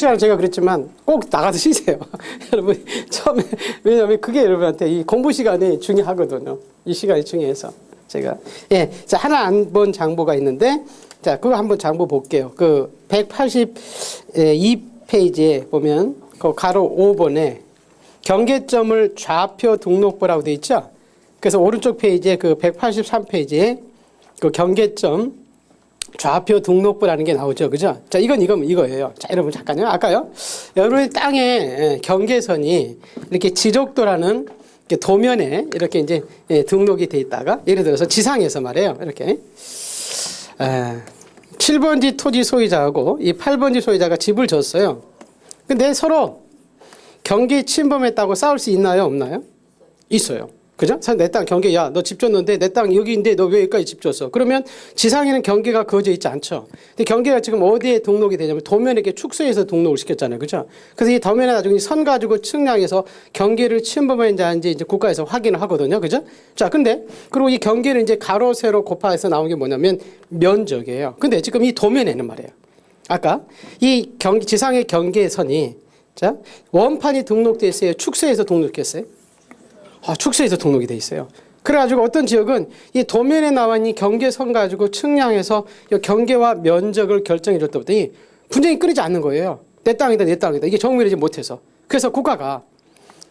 시간에 제가 그랬지만 꼭 나가서 쉬세요. 여러분, 처음에, 왜냐면 그게 여러분한테 이 공부 시간이 중요하거든요. 이 시간이 중요해서. 제가. 예. 자, 하나 안 본 장보가 있는데, 자, 그거 한번 장보 볼게요. 그 182페이지에 보면, 그 가로 5번에 경계점을 좌표 등록부라고 되어 있죠? 그래서 오른쪽 페이지에 그 183페이지에 그 경계점 좌표 등록부라는 게 나오죠. 그죠? 자, 이거예요. 자, 여러분, 잠깐요. 아까요. 여러분의 땅에 경계선이 이렇게 지적도라는 도면에 이렇게 이제 등록이 돼 있다가, 예를 들어서 지상에서 말이에요. 이렇게. 7번지 토지 소유자하고 이 8번지 소유자가 집을 졌어요. 근데 서로 경계 침범했다고 싸울 수 있나요? 없나요? 있어요. 그죠? 내 땅 경계, 야, 너 집 줬는데 내 땅 여기인데 너 왜 여기까지 집 줬어? 그러면 지상에는 경계가 그어져 있지 않죠. 근데 경계가 지금 어디에 등록이 되냐면 도면에 이렇게 축소해서 등록을 시켰잖아요. 그죠? 그래서 이 도면에 나중에 선 가지고 측량해서 경계를 침범했는지 아닌지 이제 국가에서 확인을 하거든요. 그죠? 자, 근데 그리고 이 경계를 이제 가로, 세로 곱해서 나온 게 뭐냐면 면적이에요. 근데 지금 이 도면에는 말이에요. 아까 이 지상의 경계선이 자, 원판이 등록돼 있어요. 축소해서 등록했어요. 축소해서 등록이 돼 있어요. 그래가지고 어떤 지역은 이 도면에 나와 있는 경계선 가지고 측량해서 이 경계와 면적을 결정해 줬더니 분쟁이 끊이지 않는 거예요. 내 땅이다, 내 땅이다. 이게 정밀하지 못해서. 그래서 국가가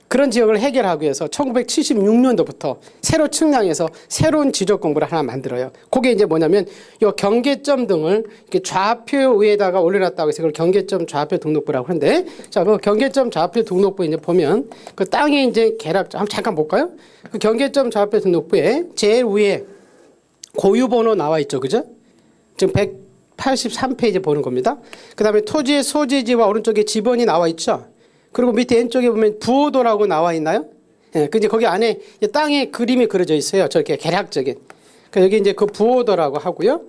그런 지역을 해결하기 위해서 1976년도부터 새로 측량해서 새로운 지적 공부를 하나 만들어요. 그게 이제 뭐냐면 이 경계점 등을 이렇게 좌표 위에다가 올려놨다고 해서 그걸 경계점 좌표 등록부라고 하는데, 자, 그 경계점 좌표 등록부 이제 보면 그 땅에 이제 계략 한번 잠깐 볼까요? 그 경계점 좌표 등록부에 제일 위에 고유번호 나와 있죠, 그죠? 지금 183페이지 보는 겁니다. 그 다음에 토지의 소재지와 오른쪽에 지번이 나와 있죠. 그리고 밑에 왼쪽에 보면 부호도라고 나와 있나요? 예, 근데 거기 안에 땅에 그림이 그려져 있어요. 저렇게 계략적인. 여기 이제 그 부호도라고 하고요.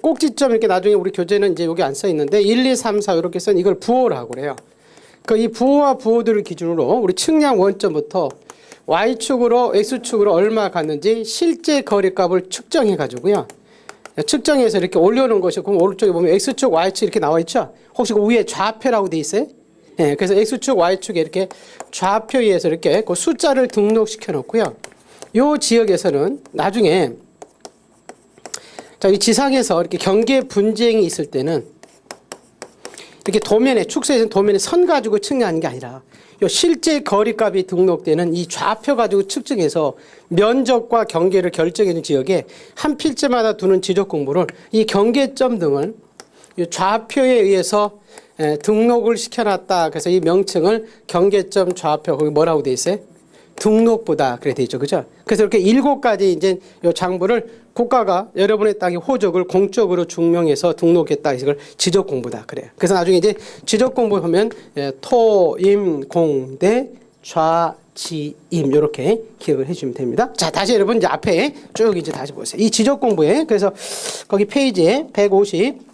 꼭지점 이렇게 나중에 우리 교재는 이제 여기 안 써 있는데 1, 2, 3, 4 이렇게 써 이걸 부호라고 그래요. 이 부호와 부호도를 기준으로 우리 측량 원점부터 Y축으로 X축으로 얼마 갔는지 실제 거리값을 측정해 가지고요. 측정해서 이렇게 올려놓은 것이, 그럼 오른쪽에 보면 X축, Y축 이렇게 나와 있죠? 혹시 그 위에 좌표라고 돼 있어요? 예, 그래서 X축, Y축에 이렇게 좌표에서 이렇게 그 숫자를 등록시켜 놓고요. 요 지역에서는 나중에, 자, 이 지상에서 이렇게 경계 분쟁이 있을 때는 이렇게 도면에, 축소해서 도면에 선 가지고 측량하는 게 아니라 요 실제 거리값이 등록되는 이 좌표 가지고 측정해서 면적과 경계를 결정하는 지역에 한 필지마다 두는 지적 공부를 이 경계점 등을 이 좌표에 의해서 등록을 시켜놨다. 그래서 이 명칭을 경계점 좌표, 거기 뭐라고 돼 있어요? 등록부다. 그래 돼 있죠. 그죠? 그래서 이렇게 7가지 이제 요 장부를 국가가 여러분의 땅의 호적을 공적으로 증명해서 등록했다. 이걸 지적 공부다. 그래요. 그래서 나중에 이제 지적 공부 하면 토, 임, 공, 대, 좌, 지, 임 이렇게 기억을 해주면 됩니다. 자, 다시 여러분 이제 앞에 쭉 이제 다시 보세요. 이 지적 공부에 그래서 거기 페이지에 150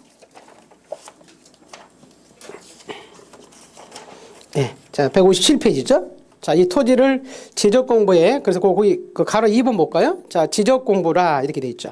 네, 자, 157페이지죠? 자, 이 토지를 지적 공부에, 그래서 거기, 그 가로 2번 볼까요? 자, 지적 공부라, 이렇게 돼 있죠.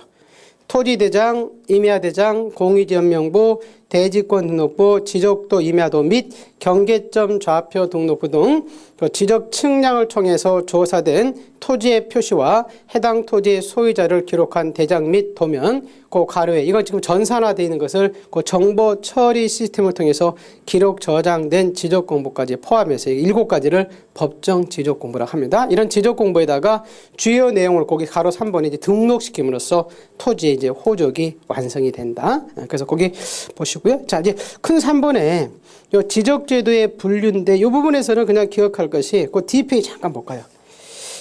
토지대장, 임야대장, 공유지역명부, 대지권 등록부, 지적도 임야도 및 경계점 좌표 등록부 등 지적 측량을 통해서 조사된 토지의 표시와 해당 토지의 소유자를 기록한 대장 및 도면, 그 가로에, 이건 지금 전산화되어 있는 것을 그 정보 처리 시스템을 통해서 기록 저장된 지적 공부까지 포함해서 7가지를 법정 지적 공부라고 합니다. 이런 지적 공부에다가 주요 내용을 거기 가로 3번에 이제 등록시킴으로써 토지의 이제 호적이 완성이 된다. 그래서 거기 보시고요. 자, 이제 큰 3번에 요 지적제도의 분류인데 이 부분에서는 그냥 기억할 것이 그 D페이지 잠깐 볼까요?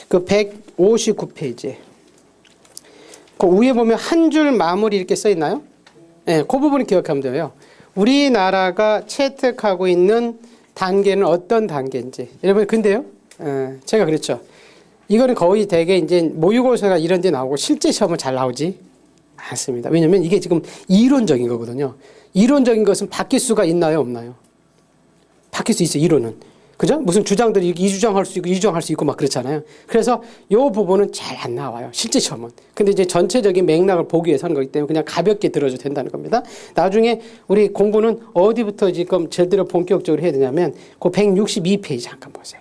그 159페이지. 그 위에 보면 한 줄 마무리 이렇게 써 있나요? 네, 그 부분을 기억하면 돼요. 우리나라가 채택하고 있는 단계는 어떤 단계인지. 여러분, 근데요, 제가 그랬죠. 이거는 거의 대개 이제 모의고사가 이런 데 나오고 실제 시험은 잘 나오지 않습니다. 왜냐면 이게 지금 이론적인 거거든요. 이론적인 것은 바뀔 수가 있나요, 없나요? 바뀔 수 있어요, 이론은. 그죠? 무슨 주장들이 이 주장할 수 있고 이 주장할 수 있고 막 그렇잖아요. 그래서 이 부분은 잘 안 나와요. 실제 시험은. 근데 이제 전체적인 맥락을 보기 위해서 하는 거기 때문에 그냥 가볍게 들어줘도 된다는 겁니다. 나중에 우리 공부는 어디부터 지금 제대로 본격적으로 해야 되냐면 그 162페이지 잠깐 보세요.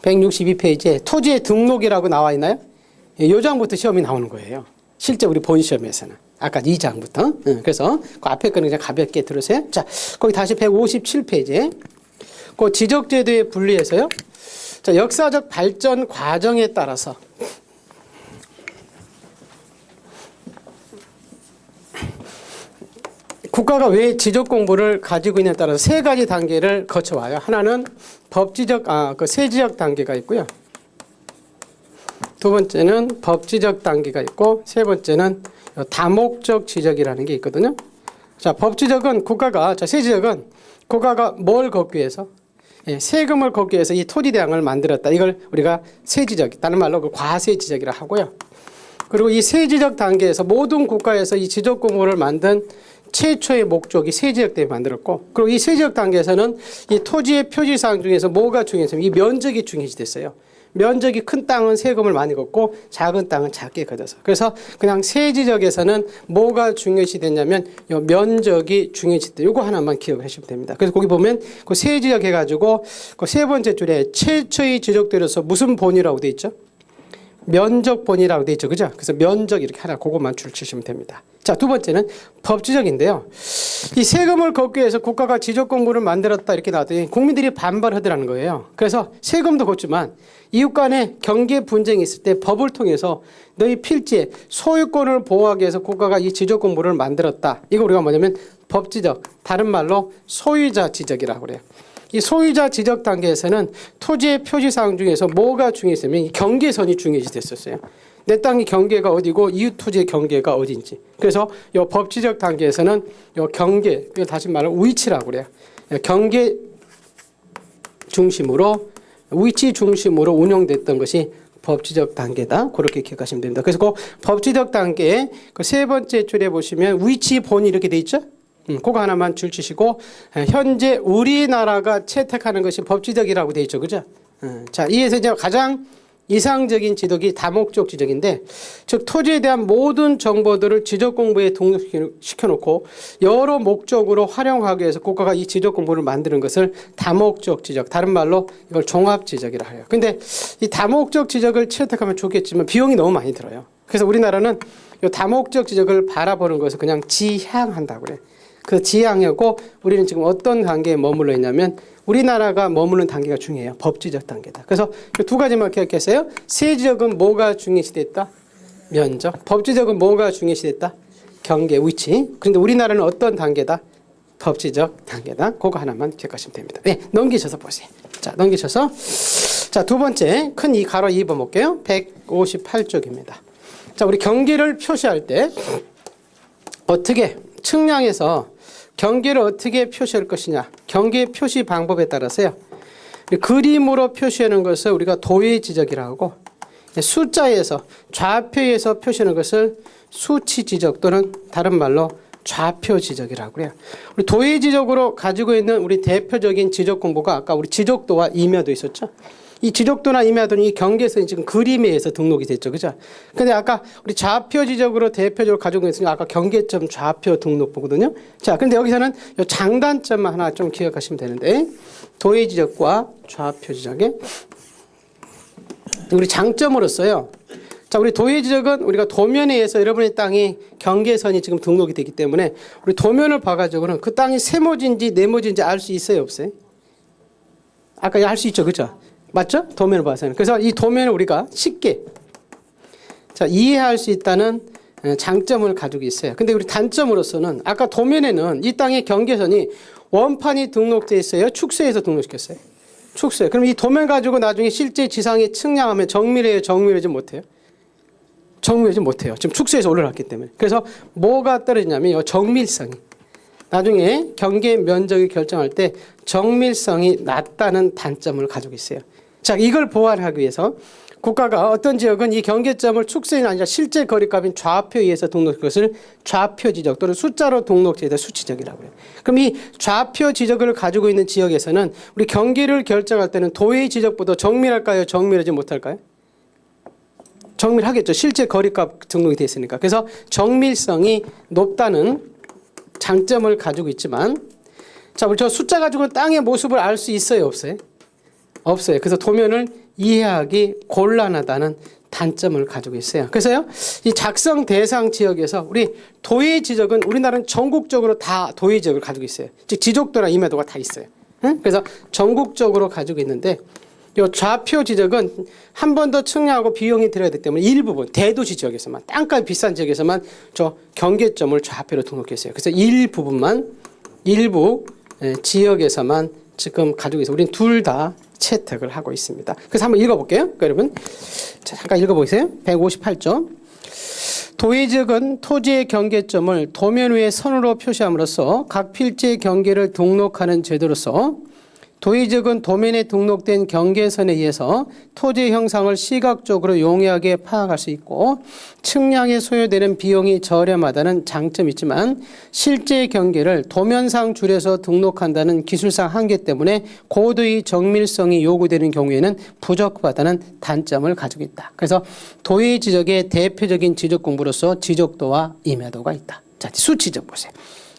162페이지에 토지의 등록이라고 나와 있나요? 이 장부터 시험이 나오는 거예요. 실제 우리 본 시험에서는. 아까 2장부터. 그래서 그 앞에 거는 그냥 가볍게 들으세요. 자, 거기 다시 157페이지에 그 지적제도에 분리해서요. 자, 역사적 발전 과정에 따라서 국가가 왜 지적 공부를 가지고 있느냐에 따라서 세 가지 단계를 거쳐와요. 하나는 그 세지적 단계가 있고요. 두 번째는 법지적 단계가 있고 세 번째는 다목적 지적이라는 게 있거든요. 자, 법지적은 세지적은 국가가 뭘 걷기 위해서? 세금을 걷기 위해서 이 토지 대항을 만들었다. 이걸 우리가 세지적, 다른 말로 그 과세지적이라 하고요. 그리고 이 세지적 단계에서 모든 국가에서 이 지적 공부를 만든 최초의 목적이 세지적 때문에 만들었고, 그리고 이 세지적 단계에서는 이 토지의 표지사항 중에서 뭐가 중요했냐면 이 면적이 중요시됐어요. 면적이 큰 땅은 세금을 많이 걷고 작은 땅은 작게 걷어서. 그래서 그냥 세지적에서는 뭐가 중요시 됐냐면 이 면적이 중요시 됐다. 이거 하나만 기억하시면 됩니다. 그래서 거기 보면 그 세지적 해가지고 그 세 번째 줄에 최초의 지적대로서 무슨 본이라고 돼 있죠? 면적 본이라고 돼 있죠. 그죠? 그래서 면적 이렇게 하나 그것만 줄 치시면 됩니다. 자, 두 번째는 법지적인데요. 이 세금을 걷기 위해서 국가가 지적 공부를 만들었다 이렇게 나왔더니 국민들이 반발하더라는 거예요. 그래서 세금도 걷지만 이웃 간에 경계 분쟁이 있을 때 법을 통해서 너희 필지의 소유권을 보호하기 위해서 국가가 이 지적 공부를 만들었다. 이거 우리가 뭐냐면 법지적, 다른 말로 소유자 지적이라고 그래요. 이 소유자 지적 단계에서는 토지의 표지사항 중에서 뭐가 중요했으면 이 경계선이 중요시 됐었어요. 내 땅의 경계가 어디고 이웃 토지의 경계가 어딘지. 그래서 이 법지적 단계에서는 이 경계, 다시 말로 위치라고 그래요. 경계 중심으로 위치 중심으로 운영됐던 것이 법지적 단계다. 그렇게 기억하시면 됩니다. 그래서 그 법지적 단계의 그 세 번째 줄에 보시면 위치 본이 이렇게 돼 있죠. 그거 하나만 줄 치시고 현재 우리나라가 채택하는 것이 법지적이라고 돼 있죠. 그죠? 자, 이에서 이제 가장 이상적인 지적이 다목적 지적인데, 즉 토지에 대한 모든 정보들을 지적 공부에 등록시켜 놓고 여러 목적으로 활용하기 위해서 국가가 이 지적 공부를 만드는 것을 다목적 지적, 다른 말로 이걸 종합 지적이라 해요. 근데 이 다목적 지적을 채택하면 좋겠지만 비용이 너무 많이 들어요. 그래서 우리나라는 이 다목적 지적을 바라보는 것을 그냥 지향한다고 그래요. 그 지향하고 우리는 지금 어떤 단계에 머물러 있냐면 우리나라가 머무는 단계가 중요해요. 법지적 단계다. 그래서 두 가지만 기억했어요. 세지적은 뭐가 중요시됐다? 면적. 법지적은 뭐가 중요시됐다? 경계, 위치. 그런데 우리나라는 어떤 단계다? 법지적 단계다. 그거 하나만 기억하시면 됩니다. 네, 넘기셔서 보세요. 자, 넘기셔서 자, 두 번째 큰 이 가로 2번 볼게요. 158쪽입니다. 자, 우리 경계를 표시할 때 어떻게 측량해서 경계를 어떻게 표시할 것이냐. 경계 표시 방법에 따라서요. 그림으로 표시하는 것을 우리가 도의 지적이라고 하고 숫자에서 좌표에서 표시하는 것을 수치 지적 또는 다른 말로 좌표 지적이라고 그래요. 우리 도의 지적으로 가지고 있는 우리 대표적인 지적 공부가 아까 우리 지적도와 임야도 있었죠. 이 지적도나 임야도는 이 경계선이 지금 그림에 의해서 등록이 됐죠. 그죠? 근데 아까 우리 좌표 지적으로 대표적으로 가지고 있으니까 아까 경계점 좌표 등록부거든요. 자, 근데 여기서는 이 장단점만 하나 좀 기억하시면 되는데 도의 지적과 좌표 지적에 우리 장점으로서요. 자, 우리 도의 지적은 우리가 도면에 의해서 여러분의 땅이 경계선이 지금 등록이 되기 때문에 우리 도면을 봐가지고는 그 땅이 세모진지 네모진지 알 수 있어요, 없어요? 아까 알 수 있죠, 그죠? 맞죠? 도면을 봐서는. 그래서 이 도면을 우리가 쉽게 자, 이해할 수 있다는 장점을 가지고 있어요. 근데 우리 단점으로서는 아까 도면에는 이 땅의 경계선이 원판이 등록되어 있어요. 축소해서 등록시켰어요. 축소해. 그럼 이 도면 가지고 나중에 실제 지상에 측량하면 정밀해요, 정밀하지 못해요? 정밀하지 못해요. 지금 축소해서 올라갔기 때문에. 그래서 뭐가 떨어지냐면 정밀성이. 나중에 경계 면적을 결정할 때 정밀성이 낮다는 단점을 가지고 있어요. 자, 이걸 보완하기 위해서 국가가 어떤 지역은 이 경계점을 축소이 아니라 실제 거리값인 좌표에 의해서 등록한 것을 좌표 지적 또는 숫자로 등록제에다 수치적이라고 해요. 그럼 이 좌표 지적을 가지고 있는 지역에서는 우리 경계를 결정할 때는 도의 지적보다 정밀할까요? 정밀하지 못할까요? 정밀하겠죠. 실제 거리값 등록이 돼 있으니까. 그래서 정밀성이 높다는 장점을 가지고 있지만, 자, 우리 저 숫자 가지고 땅의 모습을 알 수 있어요? 없어요? 없어요. 그래서 도면을 이해하기 곤란하다는 단점을 가지고 있어요. 그래서요, 이 작성 대상 지역에서 우리 도의 지적은 우리나라는 전국적으로 다 도의 지적을 가지고 있어요. 즉 지적도나 임야도가 다 있어요. 응? 그래서 전국적으로 가지고 있는데, 이 좌표 지적은 한 번 더 측량하고 비용이 들어야 되기 때문에 일부분 대도시 지역에서만, 땅값이 비싼 지역에서만 저 경계점을 좌표로 등록했어요. 그래서 일부 지역에서만 지금 가지고 있어요. 우리는 둘 다 채택을 하고 있습니다. 그래서 한번 읽어볼게요. 여러분, 자, 잠깐 읽어보세요. 158조. 도의 지역은 토지의 경계점을 도면 위에 선으로 표시함으로써 각 필지의 경계를 등록하는 제도로서 도의 지역은 도면에 등록된 경계선에 의해서 토지의 형상을 시각적으로 용이하게 파악할 수 있고 측량에 소요되는 비용이 저렴하다는 장점이 있지만 실제 경계를 도면상 줄여서 등록한다는 기술상 한계 때문에 고도의 정밀성이 요구되는 경우에는 부적합하다는 단점을 가지고 있다. 그래서 도의 지적의 대표적인 지적 공부로서 지적도와 임야도가 있다. 자, 수치적 보세요.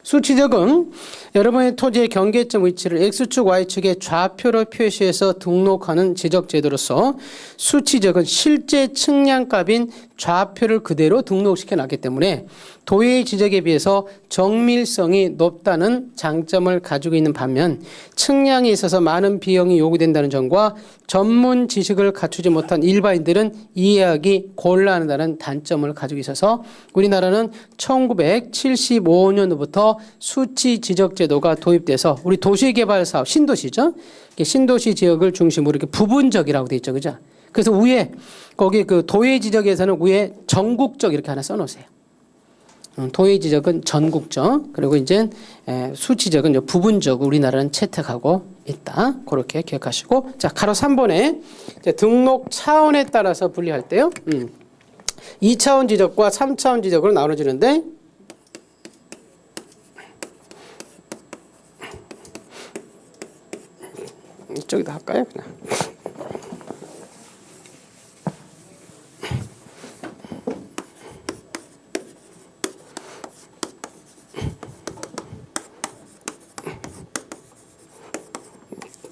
수치적은 여러분의 토지의 경계점 위치를 X축, Y축의 좌표로 표시해서 등록하는 지적 제도로서 수치적은 실제 측량값인 좌표를 그대로 등록시켜 놨기 때문에 도의 지적에 비해서 정밀성이 높다는 장점을 가지고 있는 반면 측량에 있어서 많은 비용이 요구된다는 점과 전문 지식을 갖추지 못한 일반인들은 이해하기 곤란하다는 단점을 가지고 있어서 우리나라는 1975년부터 수치 지적 제도가 도입돼서 우리 도시개발사업 신도시죠. 신도시 지역을 중심으로 이렇게 부분적이라고 돼 있죠, 그죠? 그래서 위에 거기 그 도의 지적에서는 위에 전국적 이렇게 하나 써놓으세요. 도의 지적은 전국적, 그리고 이제 수치적은 부분적 우리나라는 채택하고 있다. 그렇게 기억하시고, 자, 가로 3번에 등록 차원에 따라서 분리할 때요. 2차원 지적과 3차원 지적으로 나눠지는데, 이쪽에다 할까요? 그냥.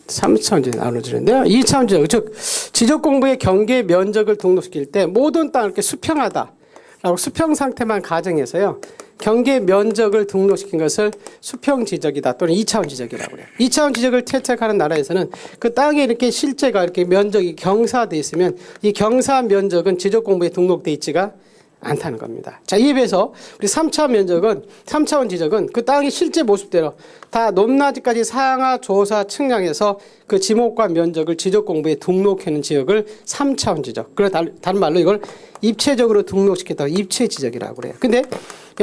(3차원지에) 나눠지는데요. 2차원 지적, 즉 지적 공부의 경계 면적을 등록시킬 때 모든 땅을 이렇게 수평하다라고 수평 상태만 가정해서요. 경계 면적을 등록시킨 것을 수평 지적이다 또는 2차원 지적이라고 그래요. 2차원 지적을 채택하는 나라에서는 그 땅에 이렇게 실제가 이렇게 면적이 경사돼 있으면 이 경사 면적은 지적 공부에 등록돼 있지가 않다는 겁니다. 자, 이에 비해서 우리 3차원 지적은 그 땅의 실제 모습대로 다 높낮이까지 상하, 조사, 측량해서 그 지목과 면적을 지적 공부에 등록하는 지역을 3차원 지적. 그래 다른 말로 이걸 입체적으로 등록시켰다고 입체 지적이라고 그래요. 근데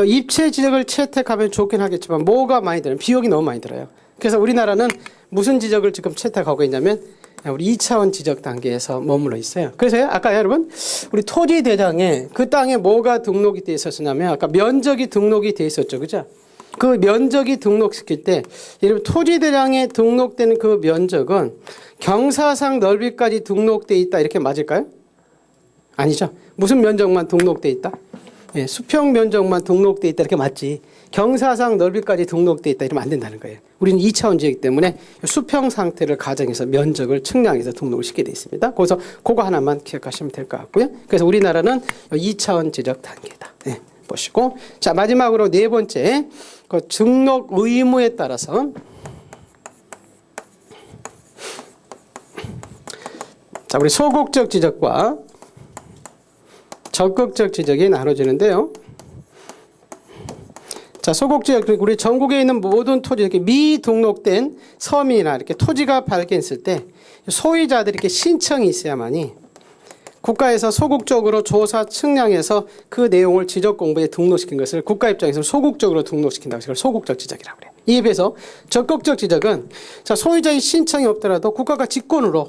입체 지적을 채택하면 좋긴 하겠지만 뭐가 많이 들어요? 비용이 너무 많이 들어요. 그래서 우리나라는 무슨 지적을 지금 채택하고 있냐면 우리 2차원 지적 단계에서 머물러 있어요. 그래서 아까 여러분 우리 토지 대장에 그 땅에 뭐가 등록이 돼 있었냐면 아까 면적이 등록이 돼 있었죠. 그죠? 그 면적이 등록시킬 때 여러분 토지 대장에 등록되는 그 면적은 경사상 넓이까지 등록돼 있다 이렇게 맞을까요? 아니죠. 무슨 면적만 등록돼 있다? 예, 수평 면적만 등록돼 있다 이렇게 맞지. 경사상 넓이까지 등록돼 있다 이러면 안 된다는 거예요. 우리는 2차원 지역이기 때문에 수평 상태를 가정해서 면적을 측량해서 등록을 시키게 돼 있습니다. 그래서 그거 하나만 기억하시면 될 것 같고요. 그래서 우리나라는 2차원 지적 단계다. 네, 보시고 자 마지막으로 네 번째 그 등록 의무에 따라서 자 우리 소극적 지적과 적극적 지적이 나눠지는데요. 자, 소극적 지적, 우리 전국에 있는 모든 토지, 이렇게 미등록된 섬이나 이렇게 토지가 발견했을 때 소유자들이 이렇게 신청이 있어야만이 국가에서 소극적으로 조사 측량해서 그 내용을 지적 공부에 등록시킨 것을 국가 입장에서 소극적으로 등록시킨다고 해서 그걸 소극적 지적이라고 그래요. 이에 비해서 적극적 지적은 자, 소유자의 신청이 없더라도 국가가 직권으로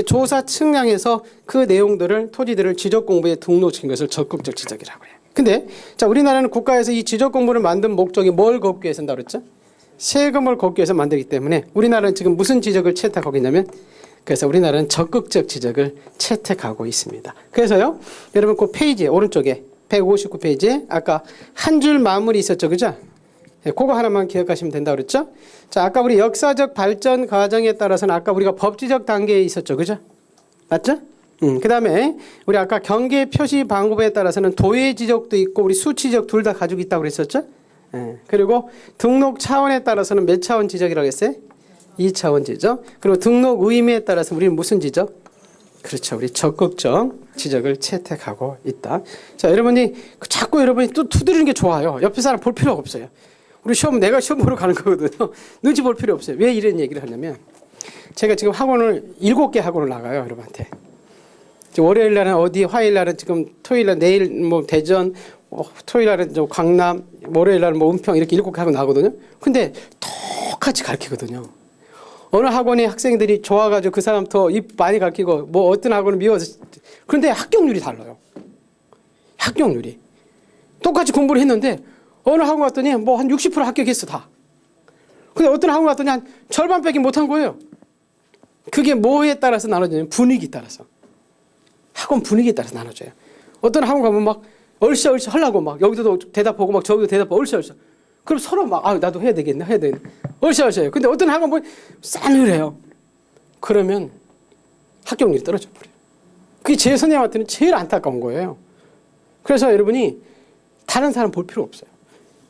조사 측량해서 그 내용들을 토지들을 지적 공부에 등록시킨 것을 적극적 지적이라고 해요. 근데 자, 우리나라는 국가에서 이 지적 공부를 만든 목적이 뭘 걷기 위해서 한다고 그랬죠? 세금을 걷기 위해서 만들기 때문에 우리나라는 지금 무슨 지적을 채택하고 있냐면, 그래서 우리나라는 적극적 지적을 채택하고 있습니다. 그래서요, 여러분 그 페이지에 오른쪽에 159페이지에 아까 한 줄 마무리 있었죠, 그죠? 그거 하나만 기억하시면 된다고 그랬죠? 자, 아까 우리 역사적 발전 과정에 따라서는 아까 우리가 법지적 단계에 있었죠, 그죠? 맞죠? 그 다음에 우리 아까 경계 표시 방법에 따라서는 도의 지적도 있고 우리 수치적 둘 다 가지고 있다고 그랬었죠? 그리고 등록 차원에 따라서는 몇 차원 지적이라고 했어요? 2차원 지적. 그리고 등록 의미에 따라서 우리는 무슨 지적? 그렇죠. 우리 적극적 지적을 채택하고 있다. 자, 여러분이 자꾸 여러분이 또 두드리는 게 좋아요. 옆에 사람 볼 필요가 없어요. 우리 시험, 내가 시험 보러 가는 거거든요. 눈치 볼 필요 없어요. 왜 이런 얘기를 하냐면, 제가 지금 학원을 7개 학원을 나가요, 여러분한테. 월요일 날은 어디, 화요일 날은 지금 토요일 날 내일 뭐 대전, 토요일 날은 좀 강남, 월요일 날은 뭐 은평 이렇게 7개 학원 나가거든요. 근데 똑같이 가르치거든요. 어느 학원에 학생들이 좋아가지고 그 사람 더 입 많이 가르치고 뭐 어떤 학원은 미워서. 그런데 합격률이 달라요. 합격률이. 똑같이 공부를 했는데 어느 학원 갔더니 뭐 한 60% 합격했어 다. 근데 어떤 학원 갔더니 한 절반밖에 못한 거예요. 그게 뭐에 따라서 나눠지냐면 분위기 따라서. 학원 분위기에 따라서 나눠져요. 어떤 학원 가면 막 얼씨얼씨 하려고 막 여기도 대답하고 막 저기도 대답하고 얼씨얼씨. 그럼 서로 막 나도 해야 되겠네 해야 되겠네. 얼씨얼씨해요. 근데 어떤 학원 보면 싸늘해요. 그러면 합격률이 떨어져 버려요. 그게 제 선생님한테는 제일 안타까운 거예요. 그래서 여러분이 다른 사람 볼 필요 없어요.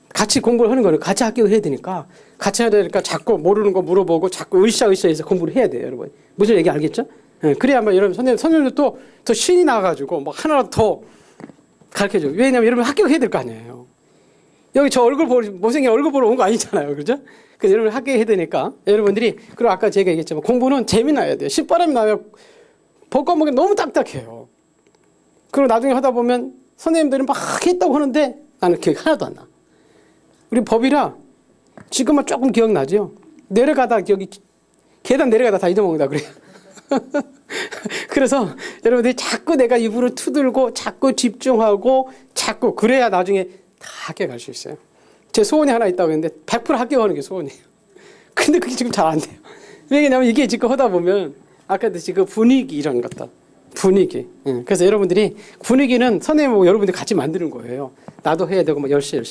같이 공부를 하는 거는 같이 합격을 해야 되니까 같이 해야 되니까 자꾸 모르는 거 물어보고 자꾸 으쌰으쌰해서 공부를 해야 돼요, 여러분. 무슨 얘기 알겠죠? 그래야만 여러분 선생님도 더 신이 나가지고 막 하나라도 더 가르쳐줘요. 왜냐면 여러분 합격해야 될 거 아니에요. 여기 저 얼굴 보러, 못생긴 얼굴 보러 온 거 아니잖아요. 그죠? 그래서 여러분 합격해야 되니까 여러분들이, 그리고 아까 제가 얘기했지만 공부는 재미나야 돼요. 신바람이 나면 벚과목이 너무 딱딱해요. 그리고 나중에 하다 보면 선생님들은 막 했다고 하는데 나는 기억이 하나도 안 나. 우리 법이라 지금은 조금 기억나죠? 내려가다 여기 계단 내려가다 다 잊어먹는다 그래요. 그래서 여러분들이 자꾸 내가 입으로 투들고 자꾸 집중하고 자꾸 그래야 나중에 다 합격할 수 있어요. 제 소원이 하나 있다고 했는데 100% 합격하는 게 소원이에요. 근데 그게 지금 잘 안 돼요. 왜냐면 이게 지금 하다 보면 아까도 지금 분위기 이런 것들. 분위기. 그래서 여러분들이 분위기는 선생님하고 여러분들이 같이 만드는 거예요. 나도 해야 되고 뭐 열시